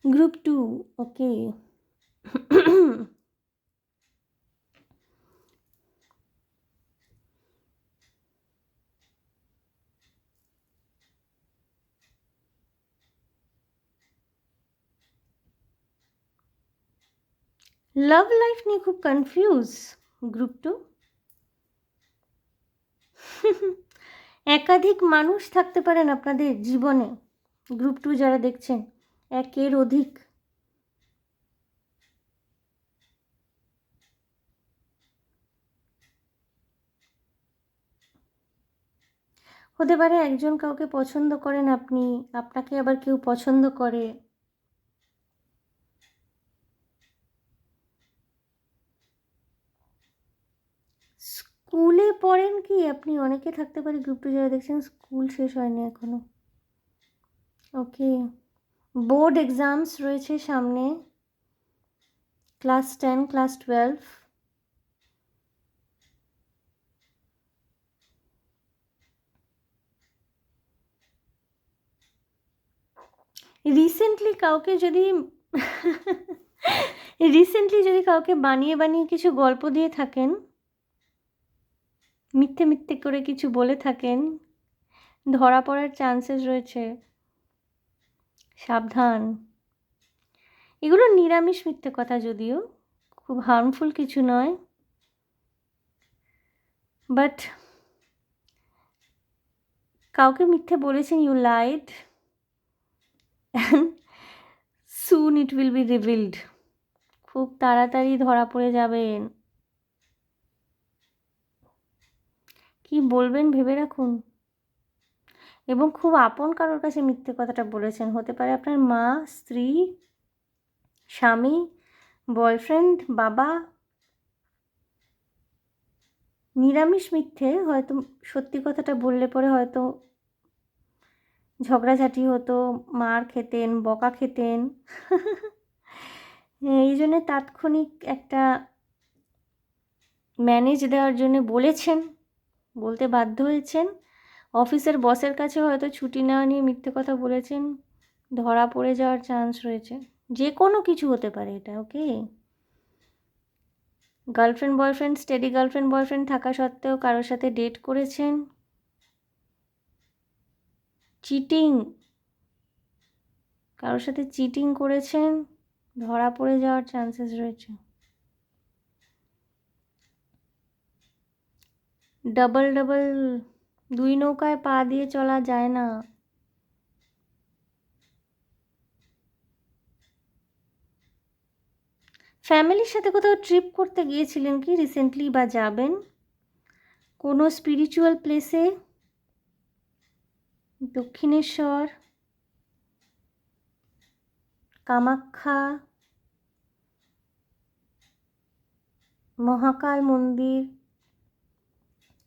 গ্রুপ 2, ওকে। লাভ লাইফ নিয়ে খুব কনফিউজ গ্রুপ 2। একাধিক মানুষ থাকতে পারেন আপনাদের জীবনে, গ্রুপ 2 যারা দেখছেন, একের অধিক। হতে পারে একজন কাউকে পছন্দ করেন আপনি, আপনাকে আবার কেউ পছন্দ করে। স্কুলে পড়েন কি আপনি? অনেকে থাকতে পারে গ্রুপ 2 যারা দেখছেন স্কুল শেষ হয়নি এখনো। ওকে, বোর্ড এক্সামস রয়েছে সামনে, ক্লাস 10, ক্লাস 12। রিসেন্টলি যদি কাউকে বানিয়ে বানিয়ে কিছু গল্প দিয়ে থাকেন, মিথ্যে মিথ্যে করে কিছু বলে থাকেন, ধরা পড়ার চান্সেস রয়েছে, সাবধান। এগুলো নিরামিষ মিথ্যে কথা, যদিও খুব হার্মফুল কিছু নয়, বাট কাউকে মিথ্যে বলেছেন, you lied, soon it will be revealed. খুব তাড়াতাড়ি ধরা পড়ে যাবেন। কি বলবেন ভেবে রাখুন। এবং খুব আপন কারোর কাছে মিথ্যে কথাটা বলেছেন, হতে পারে আপনার মা, স্ত্রী, স্বামী, বয়ফ্রেন্ড, বাবা। নিরামিষ মিথ্যে, হয়তো সত্যি কথাটা বললে পরে হয়তো ঝগড়াঝাটি হতো, মার খেতেন, বকা খেতেন। এই জন্যে তাৎক্ষণিক একটা ম্যানেজ দেওয়ার জন্য বলেছেন, বলতে বাধ্য হয়েছেন। অফিসের বসের কাছে হয়তো ছুটি নেওয়া নিয়ে মিথ্যে কথা বলেছেন, ধরা পড়ে যাওয়ার চান্স রয়েছে। যে কোনো কিছু হতে পারে এটা, okay. Girlfriend boyfriend, steady girlfriend boyfriend থাকা সত্ত্বেও কারোর সাথে ডেট করেছেন, চিটিং, কারোর সাথে চিটিং করেছেন, ধরা পড়ে যাওয়ার চান্সেস রয়েছে। ডাবল ডাবল, দুই নৌকায় পা দিয়ে চলা যায় না। ফ্যামিলির সাথে কোথাও ট্রিপ করতে গিয়েছিলেন কি রিসেন্টলি, বা যাবেন কোনো স্পিরিচুয়াল প্লেসে? দক্ষিণেশ্বর, কামাখ্যা, মহাকাল মন্দির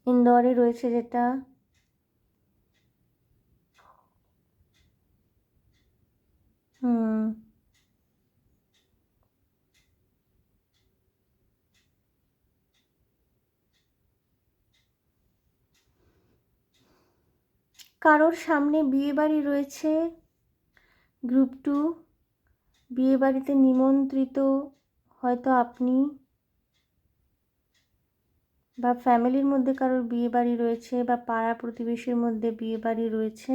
ইন্দোরে রয়েছে যেটা। কারোর সামনে বিয়েবাড়ি রয়েছে গ্রুপ 2, বিয়েবাড়িতে নিমন্ত্রিত হয়তো আপনি, বা ফ্যামিলির মধ্যে কারোর বিয়েবাড়ি রয়েছে, বা পাড়া প্রতিবেশীর মধ্যে বিয়েবাড়ি রয়েছে।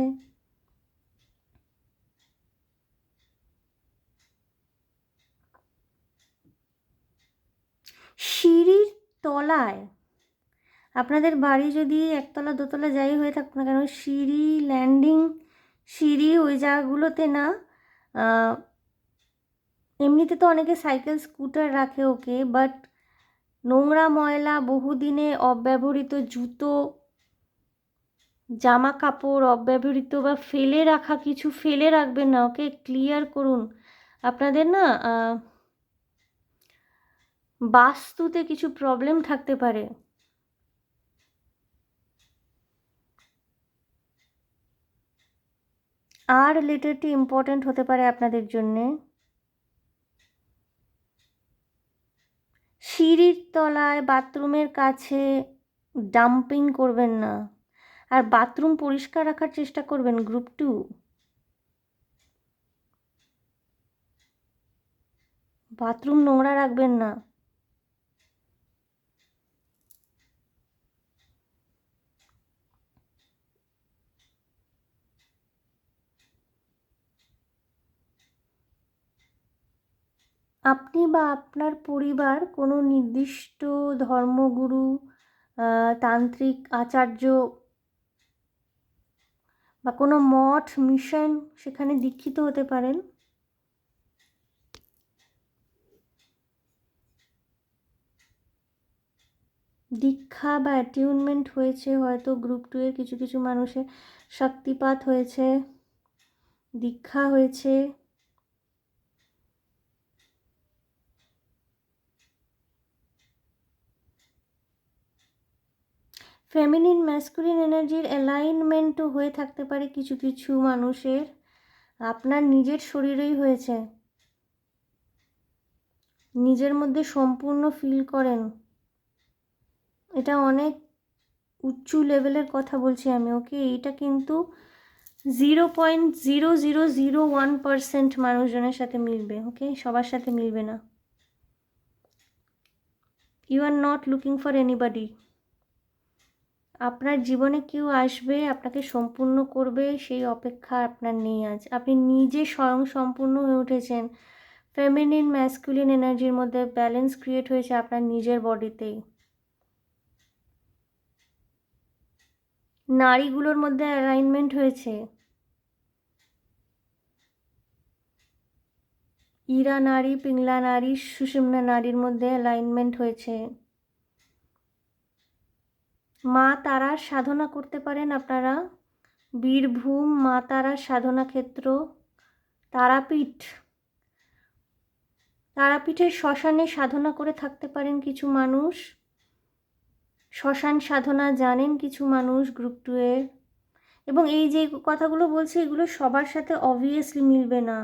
সিঁড়ির তলায়, আপনাদের বাড়ি যদি একতলা দোতলা যাই হয়ে থাকুক না কেন, সিঁড়ি, ল্যান্ডিং সিঁড়ি, ওই জায়গাগুলোতে না, এমনিতে তো অনেকে সাইকেল স্কুটার রাখে, ওকে, বাট নোংরা ময়লা, বহুদিনে অব্যবহৃত জুতো, জামা কাপড় অব্যবহৃত বা ফেলে রাখা কিছু ফেলে রাখবেন না, ওকে, ক্লিয়ার করুন। আপনাদের না বাস্তুতে কিছু প্রবলেম থাকতে পারে। আর রিলেটেডটি ইম্পর্ট্যান্ট হতে পারে আপনাদের জন্যে। সিঁড়ির তলায়, বাথরুমের কাছে ডাম্পিং করবেন না, আর বাথরুম পরিষ্কার রাখার চেষ্টা করবেন গ্রুপ 2। বাথরুম নোংরা রাখবেন না। আপনি বা আপনার পরিবার কোনো নির্দিষ্ট ধর্মগুরু, তান্ত্রিক আচার্য বা কোনো মঠ, মিশন, সেখানে দীক্ষিত হতে পারেন। দীক্ষা বা অ্যাটিউনমেন্ট হয়েছে হয়তো গ্রুপ 2 এর কিছু কিছু মানুষের, শক্তিপাত হয়েছে, দীক্ষা হয়েছে। ফেমিনিন ম্যাসকুলিন এনার্জির অ্যালাইনমেন্টও হয়ে থাকতে পারে কিছু কিছু মানুষের। আপনার নিজের শরীরেই হয়েছে, নিজের মধ্যে সম্পূর্ণ ফিল করেন। এটা অনেক উচ্চ লেভেলের কথা বলছি আমি, ওকে? এটা কিন্তু 0.0001% মানুষজনের সাথে মিলবে, ওকে? সবার সাথে মিলবে না। You are not looking for anybody. আপনার জীবনে কেউ আসবে, আপনাকে সম্পূর্ণ করবে, সেই অপেক্ষা আপনার নেই আজ। আপনি নিজে স্বয়ং সম্পূর্ণ হয়ে উঠেছেন। ফেমিনিন ম্যাসকুলিন এনার্জির মধ্যে ব্যালেন্স ক্রিয়েট হয়েছে আপনার নিজের বডিতেই। নারীগুলোর মধ্যে অ্যালাইনমেন্ট হয়েছে। ইরা নারী, পিংলা নারী, সুষুম্না নারীর মধ্যে অ্যালাইনমেন্ট হয়েছে। মা তারার সাধনা করতে পারেন আপনারা। বীরভূম মা তারার সাধনা ক্ষেত্র, তারাপীঠ, তারাপীঠের শ্মশানে সাধনা করে থাকতে পারেন কিছু মানুষ। শ্মশান সাধনা জানেন কিছু মানুষ গ্রুপ 2 এর। এবং এই যে কথাগুলো বলছি, এগুলো সবার সাথে অবভিয়াসলি মিলবে না।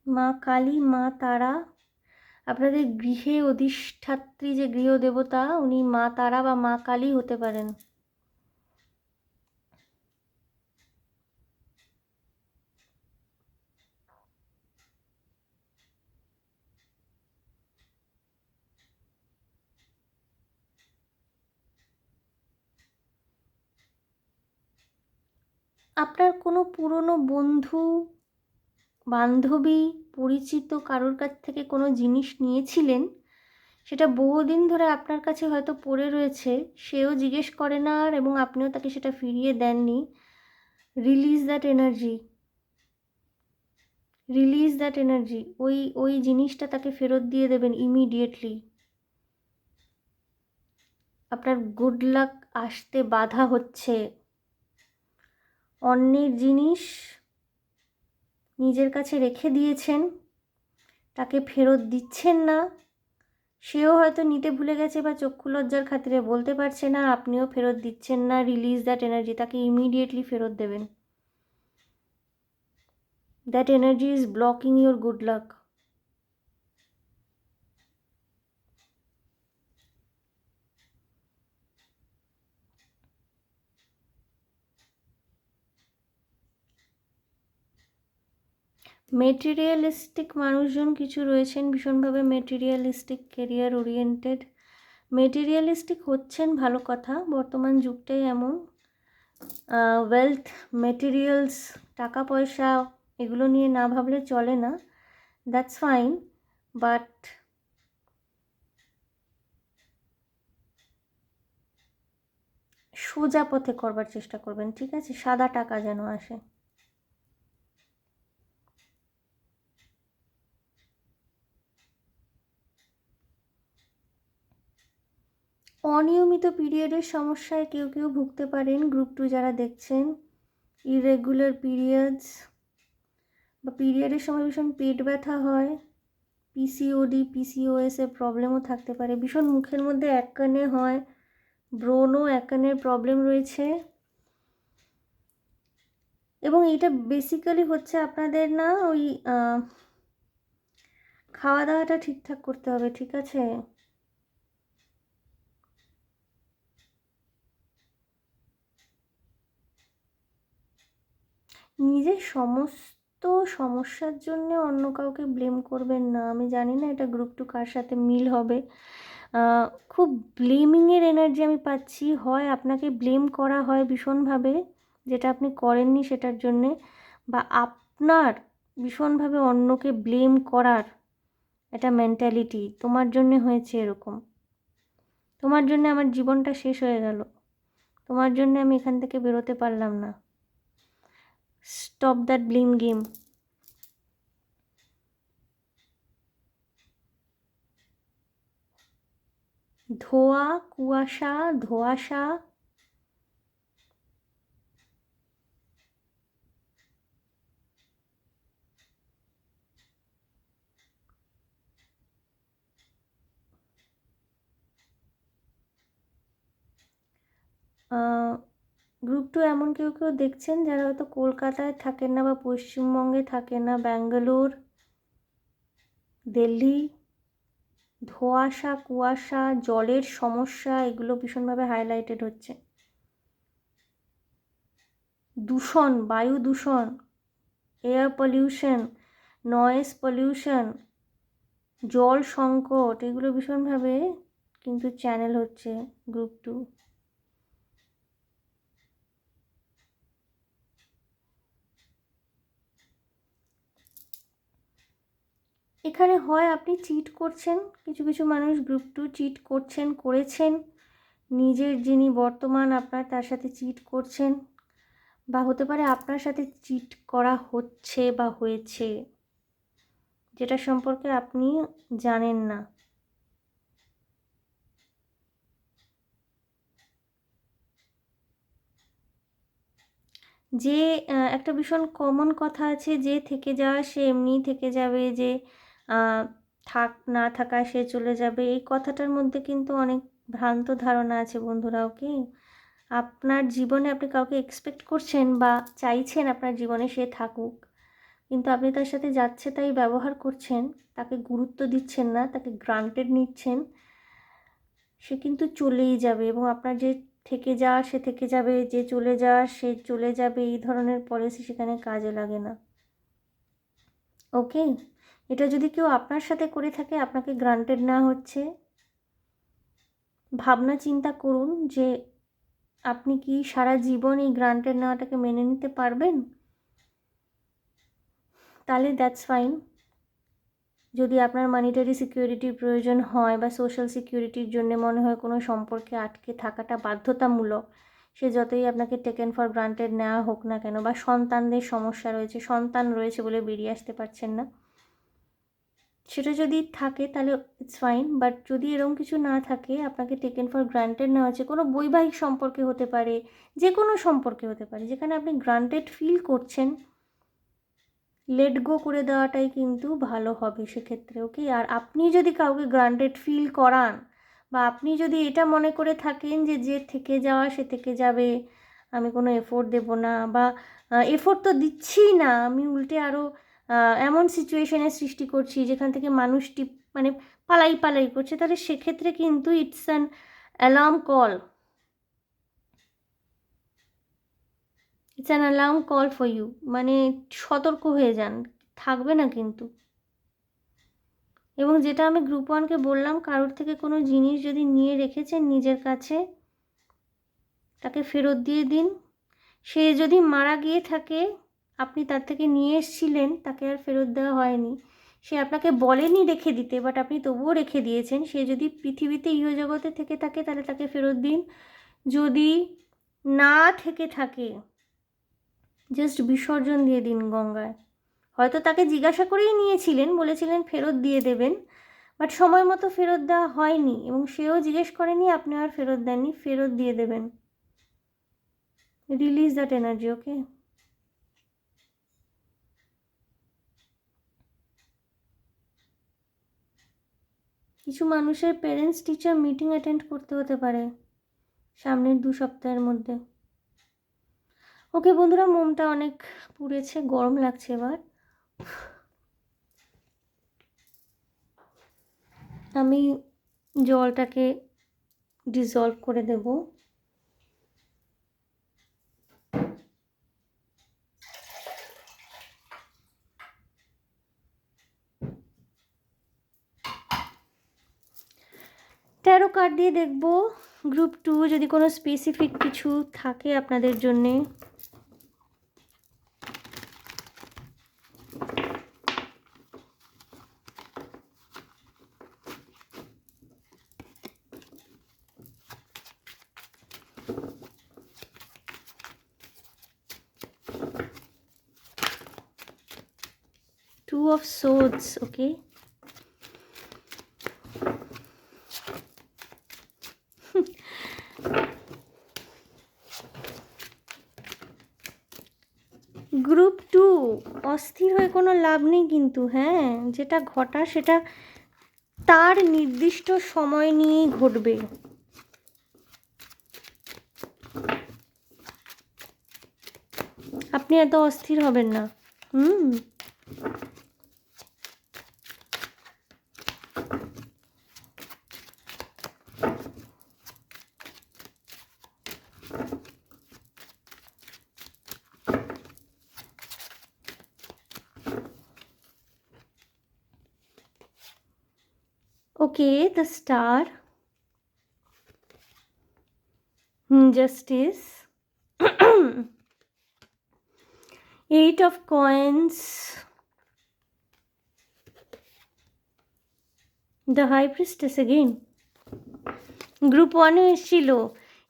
মা কালী, মা তারা, আপনাদের গৃহে অধিষ্ঠাত্রী যে গৃহদেবতা, উনি মা তারা বা মা কালী হতে পারেন। আপনার কোনো পুরনো বন্ধু, বান্ধবী, পরিচিত কারোর কাছ থেকে কোনো জিনিস নিয়েছিলেন, সেটা বহুদিন ধরে আপনার কাছে হয়তো পড়ে রয়েছে, সেও জিজ্ঞেস করে না আর, এবং আপনিও তাকে সেটা ফিরিয়ে দেননি। Release that energy, release that energy. ওই জিনিসটা তাকে ফেরত দিয়ে দেবেন ইমিডিয়েটলি। আপনার গুড লাক আসতে বাধা হচ্ছে। অন্যের জিনিস নিজের কাছে রেখে দিয়েছেন, তাকে ফেরত দিচ্ছেন না। সেও হয়তো নিতে ভুলে গেছে বা চক্ষু লজ্জার খাতিরে বলতে পারছে না, আপনিও ফেরত দিচ্ছেন না। রিলিজ দ্যাট এনার্জি, তাকে ইমিডিয়েটলি ফেরত দেবেন। That energy is blocking your good luck. Materialistic মানুষজন কিছু রয়েছেন, ভীষণভাবে মেটেরিয়ালিস্টিক, কেরিয়ার ওরিয়েন্টেড। মেটেরিয়ালিস্টিক হচ্ছেন, ভালো কথা, বর্তমান যুগটাই এমন। ওয়েলথ, মেটেরিয়ালস, টাকা পয়সা, এগুলো নিয়ে না ভাবলে চলে না, দ্যাটস ফাইন। বাট সোজা পথে করবার চেষ্টা করবেন, ঠিক আছে? সাদা টাকা যেন আসে। অনিয়মিত পিরিয়ডের সমস্যায় কেউ কেউ ভুগতে পারেন গ্রুপ 2 যারা দেখছেন। ইরেগুলার পিরিয়ডস বা পিরিয়ডের সময় ভীষণ পেট ব্যথা হয়। পিসিওডি, পিসিওএস এর প্রবলেমও থাকতে পারে। ভীষণ মুখের মধ্যে এককানে হয়, ব্রণও এককানের প্রবলেম রয়েছে। এবং এটা বেসিক্যালি হচ্ছে আপনাদের না, ওই খাওয়া দাওয়াটা ঠিকঠাক করতে হবে, ঠিক আছে? নিজের সমস্ত সমস্যার জন্য অন্য কাউকে ব্লেম করবেন না। আমি জানি না এটা গ্রুপ টু কার সাথে মিল হবে। খুব ব্লেমিংয়ের এনার্জি আমি পাচ্ছি। হয় আপনাকে ব্লেম করা হয় ভীষণভাবে, যেটা আপনি করেননি সেটার জন্যে, বা আপনার ভীষণভাবে অন্যকে ব্লেম করার একটা মেন্টালিটি, তোমার জন্যে হয়েছে এরকম, তোমার জন্য আমার জীবনটা শেষ হয়ে গেল, তোমার জন্য আমি এখান থেকে বেরোতে পারলাম না। Stop that blame game. ধোয়া, কুয়াশা, ধোঁয়াশা, গ্রুপ টু এমন কেউ কেউ দেখছেন যারা হয়তো কলকাতায় থাকেন না বা পশ্চিমবঙ্গে থাকেন না, ব্যাঙ্গালোর, দিল্লি, ধোঁয়াশা, কুয়াশা, জলের সমস্যা, এগুলো ভীষণভাবে হাইলাইটেড হচ্ছে। দূষণ, বায়ু দূষণ, এয়ার পলিউশন, নয়েজ পলিউশন, জল সংকট, এগুলো ভীষণভাবে কিন্তু চ্যানেল হচ্ছে গ্রুপ টু। এখানে হয় আপনি চিট করছেন, কিছু কিছু মানুষ গ্রুপ টু চিট করছেন, করেছেন, নিজের যিনি বর্তমান আপনার তার সাথে চিট করছেন, বা হতে পারে আপনার সাথে চিট করা হচ্ছে বা হয়েছে, যেটা সম্পর্কে আপনি জানেন না। যে একটা ভীষণ কমন কথা আছে, যে থেকে যাওয়া সে এমনিই থেকে যাবে, যে থাক না থাকা সে চলে যাবে, এই কথাটার মধ্যে কিন্তু অনেক ভ্রান্ত ধারণা আছে বন্ধুরা। ওকে, আপনার জীবনে আপনি কাউকে এক্সপেক্ট করছেন বা চাইছেন আপনার জীবনে সে থাকুক, কিন্তু আপনি তার সাথে যাচ্ছে তাই ব্যবহার করছেন, তাকে গুরুত্ব দিচ্ছেন না, তাকে গ্রান্টেড নিচ্ছেন, সে কিন্তু চলেই যাবে। এবং আপনার যে থেকে যাওয়া সে থেকে যাবে, যে চলে যাওয়া সে চলে যাবে, এই ধরনের পলিসি সেখানে কাজে লাগে না। ওকে, এটা যদি কেউ আপনার সাথে করে থাকে, আপনাকে গ্রান্টেড না হচ্ছে, ভাবনা চিন্তা করুন যে আপনি কি সারা জীবন এই গ্রান্টেড নেওয়াটাকে মেনে নিতে পারবেন? তাহলে দ্যাটস ফাইন। যদি আপনার মানিটারি সিকিউরিটির প্রয়োজন হয় বা সোশ্যাল সিকিউরিটির জন্য মনে হয় কোনো সম্পর্কে আটকে থাকাটা বাধ্যতামূলক, সে যতই আপনাকে টেকেন ফর গ্রান্টেড নেওয়া হোক না কেন, বা সন্তানদের সমস্যা রয়েছে, সন্তান রয়েছে বলে বেরিয়ে আসতে পারছেন না, সেটা যদি থাকে তাহলে ইটস ফাইন। বাট যদি এরকম কিছু না থাকে, আপনাকে টেকেন ফর গ্রান্টেড নেওয়া হচ্ছে, কোনো বৈবাহিক সম্পর্কে হতে পারে, যে কোনো সম্পর্কে হতে পারে, যেখানে আপনি গ্রান্টেড ফিল করছেন, লেট গো করে দেওয়াটাই কিন্তু ভালো হবে সেক্ষেত্রে। ওকে, আর আপনি যদি কাউকে গ্রান্টেড ফিল করান, বা আপনি যদি এটা মনে করে থাকেন যে যে থেকে যাওয়া সে থেকে যাবে, আমি কোনো এফোর্ট দেব না, বা এফোর্ট তো দিচ্ছিই না, আমি উল্টে আরও এমন সিচুয়েশনের সৃষ্টি করছি যেখান থেকে মানুষটি মানে পালাই পালাই করছে, তাহলে সেক্ষেত্রে কিন্তু it's an alarm call, it's an alarm call for you. মানে সতর্ক হয়ে যান, থাকবে না কিন্তু। এবং যেটা আমি গ্রুপ ওয়ানকে বললাম, কারোর থেকে কোনো জিনিস যদি নিয়ে রেখেছেন নিজের কাছে, তাকে ফেরত দিয়ে দিন। সে যদি মারা গিয়ে থাকে, আপনি তার থেকে নিয়ে এসেছিলেন, তাকে আর ফেরত দেওয়া হয়নি, সে আপনাকে বলেনি রেখে দিতে, বাট আপনি তবুও রেখে দিয়েছেন। সে যদি পৃথিবীতে ইহজগতে থেকে থাকে তাহলে তাকে ফেরত দিন। যদি না থেকে থাকে, জাস্ট বিসর্জন দিয়ে দিন গঙ্গায়। হয়তো তাকে জিজ্ঞাসা করেই নিয়েছিলেন, বলেছিলেন ফেরত দিয়ে দেবেন, বাট সময় মতো ফেরত দেওয়া হয়নি, এবং সেও জিজ্ঞেস করেনি, আপনি আর ফেরত দেননি, ফেরত দিয়ে দেবেন। Release that energy. ওকে, কিছু মানুষের পেরেন্টস টিচার মিটিং অ্যাটেন্ড করতে হতে পারে সামনের 2 সপ্তাহের মধ্যে। ওকে বন্ধুরা, মোমটা অনেক পুড়েছে, গরম লাগছে এবার। আমি জলটাকে ডিসলভ করে দেবো। ট্যারো কার্ড দিয়ে দেখব গ্রুপ 2 যদি কোনো স্পেসিফিক কিছু থাকে আপনাদের জন্যে। Two of Swords, okay. Group 2 অস্থির হয়ে কোনো লাভ নেই কিন্তু, হ্যাঁ, যেটা ঘটার সেটা তার নির্দিষ্ট সময় নিয়েই ঘটবে। আপনি এত অস্থির হবেন না। Okay, the star, justice, 8 of coins, the high priestess again. Group 1 এসেছিল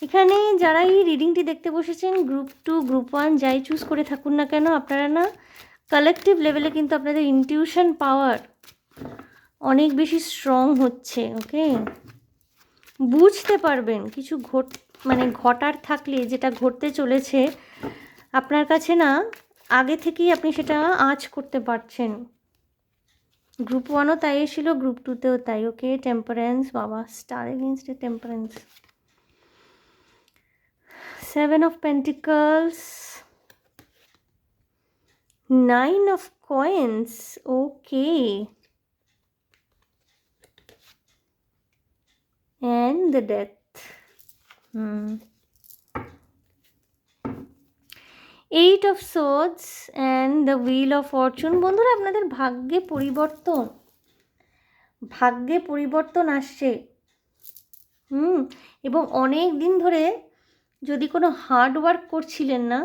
এখানে। যারা এই রিডিংটি দেখতে বসেছেন, গ্রুপ 2 গ্রুপ 1 যাই চুজ করে থাকুন না কেন, আপনারা না কালেকটিভ লেভেলে কিন্তু আপনাদের ইনটিউশন পাওয়ার অনেক বেশি স্ট্রং হচ্ছে। ওকে, বুঝতে পারবেন কিছু ঘটার থাকলে, যেটা ঘটতে চলেছে আপনার কাছে না, আগে থেকেই আপনি সেটা আঁচ করতে পারছেন। গ্রুপ 1ও তাই এসেছিল, গ্রুপ 2তেও তাই। ওকে, টেম্পারেন্স, বাবা, star against temperance, 7 of Pentacles, 9 of coins, okay, and the death, 8 of swords and the wheel of fortune. বন্ধুরা, আপনাদের ভাগ্যে পরিবর্তন আসছে। এবং অনেক দিন ধরে যদি কোনো হার্ড ওয়ার্ক করছিলেন না,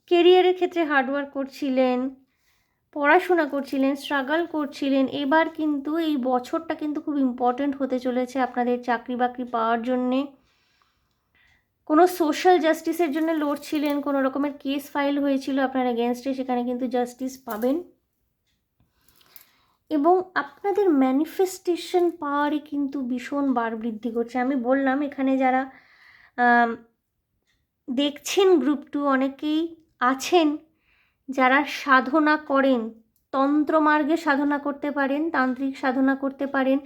কেরিয়ারের ক্ষেত্রে হার্ড ওয়ার্ক করছিলেন, পড়াশোনা করছিলেন, স্ট্রাগল করছিলেন, এবার কিন্তু এই বছরটা কিন্তু খুব ইম্পর্ট্যান্ট হতে চলেছে আপনাদের চাকরি বাকরি পাওয়ার জন্যে। কোনো সোশ্যাল জাস্টিসের জন্য লড়ছিলেন, কোনো রকমের কেস ফাইল হয়েছিল আপনার এগেনস্টে, সেখানে কিন্তু জাস্টিস পাবেন। এবং আপনাদের ম্যানিফেস্টেশন পাওয়ারই কিন্তু ভীষণ বার বৃদ্ধি করছে। আমি বললাম এখানে যারা দেখছেন গ্রুপ 2, অনেকেই আছেন যারা সাধনা করেন, তন্ত্রমার্গে সাধনা করতে পারেন, তান্ত্রিক সাধনা করতে পারেন,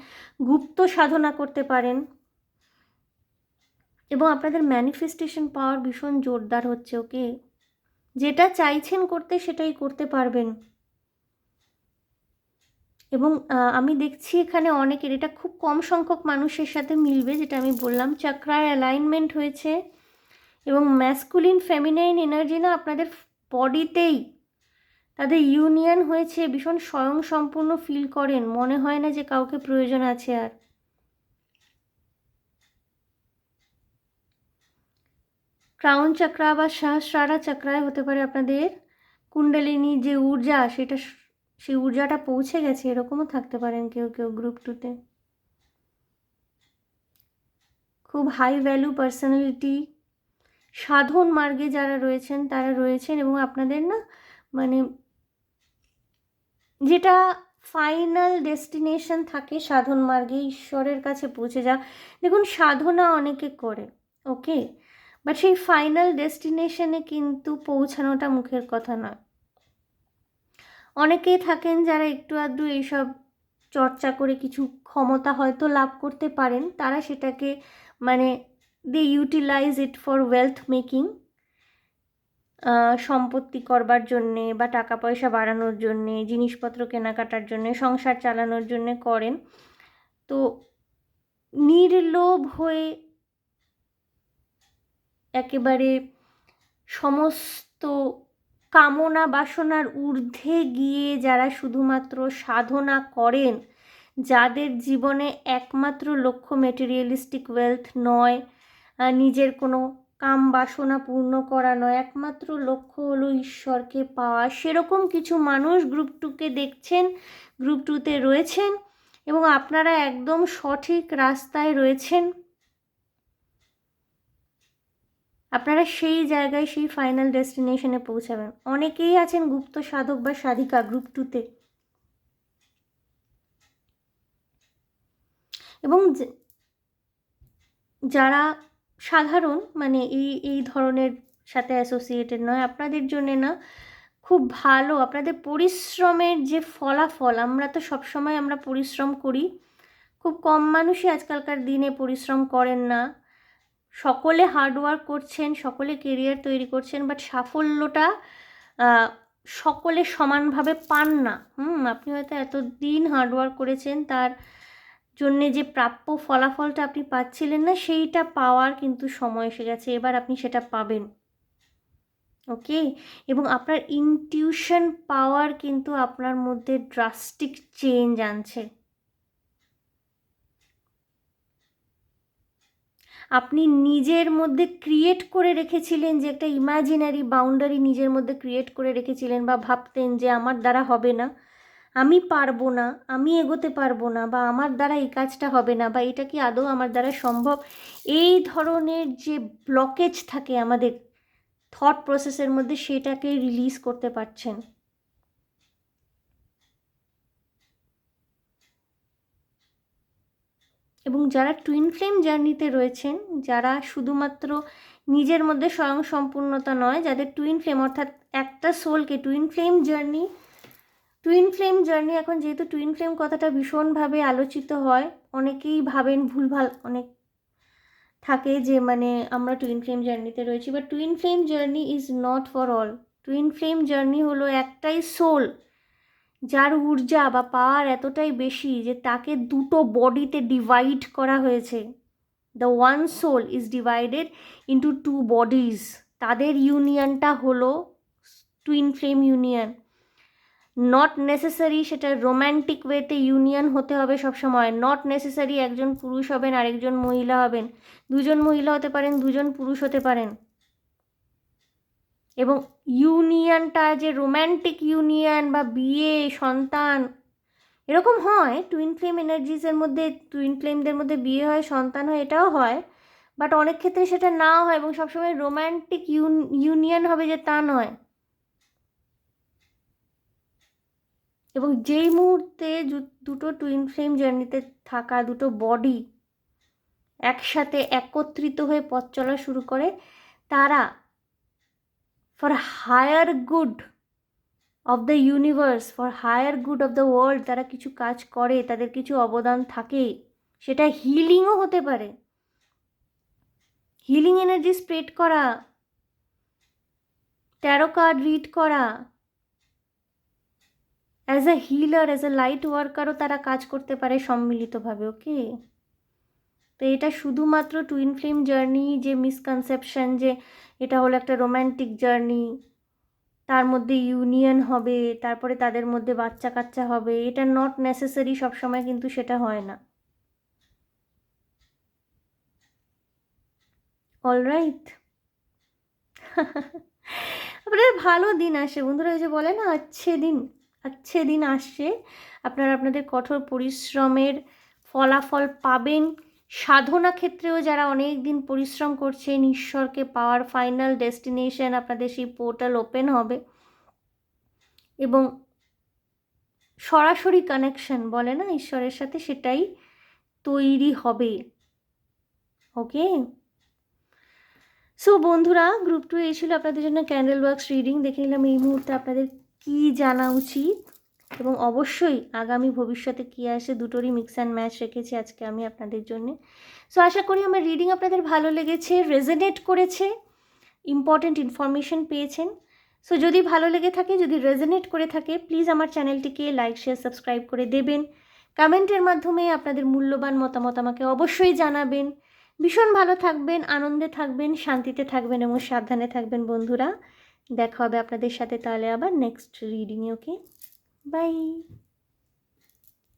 গুপ্ত সাধনা করতে পারেন, এবং আপনাদের ম্যানিফেস্টেশন পাওয়ার ভীষণ জোরদার হচ্ছে। ওকে, যেটা চাইছেন করতে সেটাই করতে পারবেন। এবং আমি দেখছি এখানে অনেকের, এটা খুব কম সংখ্যক মানুষের সাথে মিলবে যেটা আমি বললাম, চক্রায় অ্যালাইনমেন্ট হয়েছে এবং ম্যাসকুলিন ফেমিনাইন এনার্জি না আপনাদের বডিতেই তাদের ইউনিয়ন হয়েছে। ভীষণ স্বয়ংসম্পূর্ণ ফিল করেন, মনে হয় না যে কাউকে প্রয়োজন আছে আর। ক্রাউন চক্রা বা সহস্রারা চক্রায় হতে পারে আপনাদের কুণ্ডলিনী যে ঊর্জা, সেই ঊর্জাটা পৌঁছে গেছে, এরকমও থাকতে পারেন কেউ কেউ গ্রুপ 2তে। খুব হাই ভ্যালু পার্সোনালিটি, সাধন মার্গে যারা রয়েছেন তারা রয়েছেন, এবং আপনাদের না মানে যেটা ফাইনাল ডেস্টিনেশন থাকে সাধন মার্গে, ঈশ্বরের কাছে পৌঁছে যা। দেখুন, সাধনা অনেকে করে, ওকে, বাট সেই ফাইনাল ডেস্টিনেশনে কিন্তু পৌঁছানোটা মুখের কথা নয়। অনেকেই থাকেন যারা একটু আধটু এইসব চর্চা করে কিছু ক্ষমতা হয়তো লাভ করতে পারেন, তারা সেটাকে they utilize it for wealth making, সম্পত্তি করবার জন্যে বা টাকা পয়সা বাড়ানোর জন্যে, জিনিসপত্র কেনাকাটার জন্যে, সংসার চালানোর জন্যে করেন। তো নির্লোভ হয়ে একেবারে সমস্ত কামনা বাসনার ঊর্ধ্বে গিয়ে যারা শুধুমাত্র সাধনা করেন, যাদের জীবনে একমাত্র লক্ষ্য মেটেরিয়ালিস্টিক ওয়েলথ নয়, নিজের কোনো কাম বাসনা পূর্ণ করা নয়, একমাত্র লক্ষ্য হলো ঈশ্বরকে পাওয়া, সেরকম কিছু মানুষ গ্রুপ 2কে দেখছেন, গ্রুপ 2তে রয়েছেন এবং আপনারা একদম সঠিক রাস্তায় রয়েছেন। আপনারা সেই জায়গায়, সেই ফাইনাল ডেস্টিনেশনে পৌঁছাবেন। অনেকেই আছেন গুপ্ত সাধক বা সাধিকা গ্রুপ 2তে, এবং যারা সাধারণ মানে এই ধরনের সাথে অ্যাসোসিয়েটেড নয়, আপনাদের জন্য না খুব ভালো, আপনাদের পরিশ্রমের যে ফলাফল, আমরা তো সবসময় আমরা পরিশ্রম করি, খুব কম মানুষই আজকালকার দিনে পরিশ্রম করেন না, সকলে হার্ডওয়ার্ক করছেন, সকলে কেরিয়ার তৈরি করছেন, বাট সাফল্যটা সকলে সমানভাবে পান না। আপনি হয়তো এতদিন হার্ডওয়ার্ক করেছেন, তার জন্যে যে প্রাপ্য ফলাফলটা আপনি পাচ্ছিলেন না, সেইটা পাওয়ার কিন্তু সময় এসে গেছে, এবার আপনি সেটা পাবেন। ওকে, এবং আপনার ইনটিউশন পাওয়ার কিন্তু আপনার মধ্যে ড্রাস্টিক চেঞ্জ আনছে। আপনি নিজের মধ্যে ক্রিয়েট করে রেখেছিলেন যে একটা ইমাজিনারি বাউন্ডারি নিজের মধ্যে ক্রিয়েট করে রেখেছিলেন, বা ভাবতেন যে আমার দ্বারা হবে না, আমি পারবো না, আমি এগোতে পারবো না, বা আমার দ্বারা এই কাজটা হবে না, বা এটা কি আদৌ আমার দ্বারা সম্ভব, এই ধরনের যে ব্লকেজ থাকে আমাদের থট প্রসেসের মধ্যে, সেটাকে রিলিজ করতে পারছেন। এবং যারা টুইন ফ্লেম জার্নিতে রয়েছেন, যারা শুধুমাত্র নিজের মধ্যে স্বয়ং সম্পূর্ণতা নয়, যাদের টুইন ফ্লেম অর্থাৎ একটা সোলকে টুইন ফ্লেম জার্নি এখন যেহেতু টুইন ফ্লেম কথাটা ভীষণভাবে আলোচিত হয়, অনেকেই ভাবেন ভুলভাল অনেক থাকে যে মানে আমরা টুইন ফ্লেম জার্নিতে রয়েছি, but twin flame journey is not for all. Twin flame journey হলো একটাই সোল যার ঊর্জা বা পাওয়ার এতটাই বেশি যে তাকে দুটো বডিতে ডিভাইড করা হয়েছে। The one soul is divided into 2 bodies. তাদের ইউনিয়নটা হলো twin flame union. Not necessary সেটা রোম্যান্টিক ওয়েতে ইউনিয়ন হতে হবে সবসময়, নট নেসেসারি একজন পুরুষ হবেন আরেকজন মহিলা হবেন, দুজন মহিলা হতে পারেন, দুজন পুরুষ হতে পারেন। এবং ইউনিয়নটা যে রোম্যান্টিক ইউনিয়ন বা বিয়ে সন্তান এরকম হয়, টুইন ফ্লেম এনার্জিসের মধ্যে, টুইন ফ্লেমদের মধ্যে বিয়ে হয়, সন্তান হয়, এটাও হয়, বাট অনেক ক্ষেত্রে সেটা নাও হয়, এবং সবসময় রোম্যান্টিক ইউনিয়ন হবে যে তা নয়। এবং যেই মুহূর্তে দুটো টুইন ফ্লেম জার্নিতে থাকা দুটো বডি একসাথে একত্রিত হয়ে পথ চলা শুরু করে, তারা for higher good of the universe, for higher good of the world তারা কিছু কাজ করে, তাদের কিছু অবদান থাকে, সেটা হিলিংও হতে পারে, হিলিং এনার্জি স্প্রেড করা, ট্যারো কার্ড রিড করা, as a healer, as a light ওয়ার্কারও তারা কাজ করতে পারে সম্মিলিতভাবে। ওকে, তো এটা শুধুমাত্র টুইন ফ্লেম জার্নি যে মিসকনসেপশন যে এটা হলো একটা রোম্যান্টিক জার্নি, তার মধ্যে ইউনিয়ন হবে, তারপরে তাদের মধ্যে বাচ্চা কাচ্চা হবে, এটা নট নেসেসারি, সবসময় কিন্তু সেটা হয় না। অলরাইট, আপনাদের ভালো দিন আসে বন্ধুরা, ওই যে বলে না अच्छे दिन আসছে, আপনারা আপনাদের কঠোর পরিশ্রমের ফলাফল পাবেন। সাধনা ক্ষেত্রেও যারা অনেক দিন পরিশ্রম করছেন, ঈশ্বরকে পাওয়ার ফাইনাল ডেস্টিনেশন, আপনাদের সেই পোর্টাল ওপেন হবে এবং সরাসরি কানেকশন বলে না ঈশ্বরের সাথে, সেটাই তৈরি হবে। ওকে, সো বন্ধুরা, গ্রুপ 2 এই ছিল আপনাদের জন্য ক্যান্ডেল ওয়ার্কস রিডিং। দেখে নিলাম এই মুহূর্তে আপনাদের কী জানা উচিত এবং অবশ্যই আগামী ভবিষ্যতে কী আসে, দুটোরই মিক্স অ্যান্ড ম্যাচ রেখেছি আজকে আমি আপনাদের জন্য। সো আশা করি আমার রিডিং আপনাদের ভালো লেগেছে, রেজোনেট করেছে, ইম্পর্টেন্ট ইনফরমেশন পেয়েছেন। সো যদি ভালো লেগে থাকে, যদি রেজোনেট করে থাকে, প্লিজ আমার চ্যানেলটিকে লাইক শেয়ার সাবস্ক্রাইব করে দেবেন। কমেন্টের মাধ্যমে আপনাদের মূল্যবান মতামত আমাকে অবশ্যই জানাবেন। ভীষণ ভালো থাকবেন, আনন্দে থাকবেন, শান্তিতে থাকবেন এবং সাবধানে থাকবেন বন্ধুরা। দেখা হবে আপনাদের সাথে তাহলে আবার নেক্সট রিডিংয়ে। Okay, by.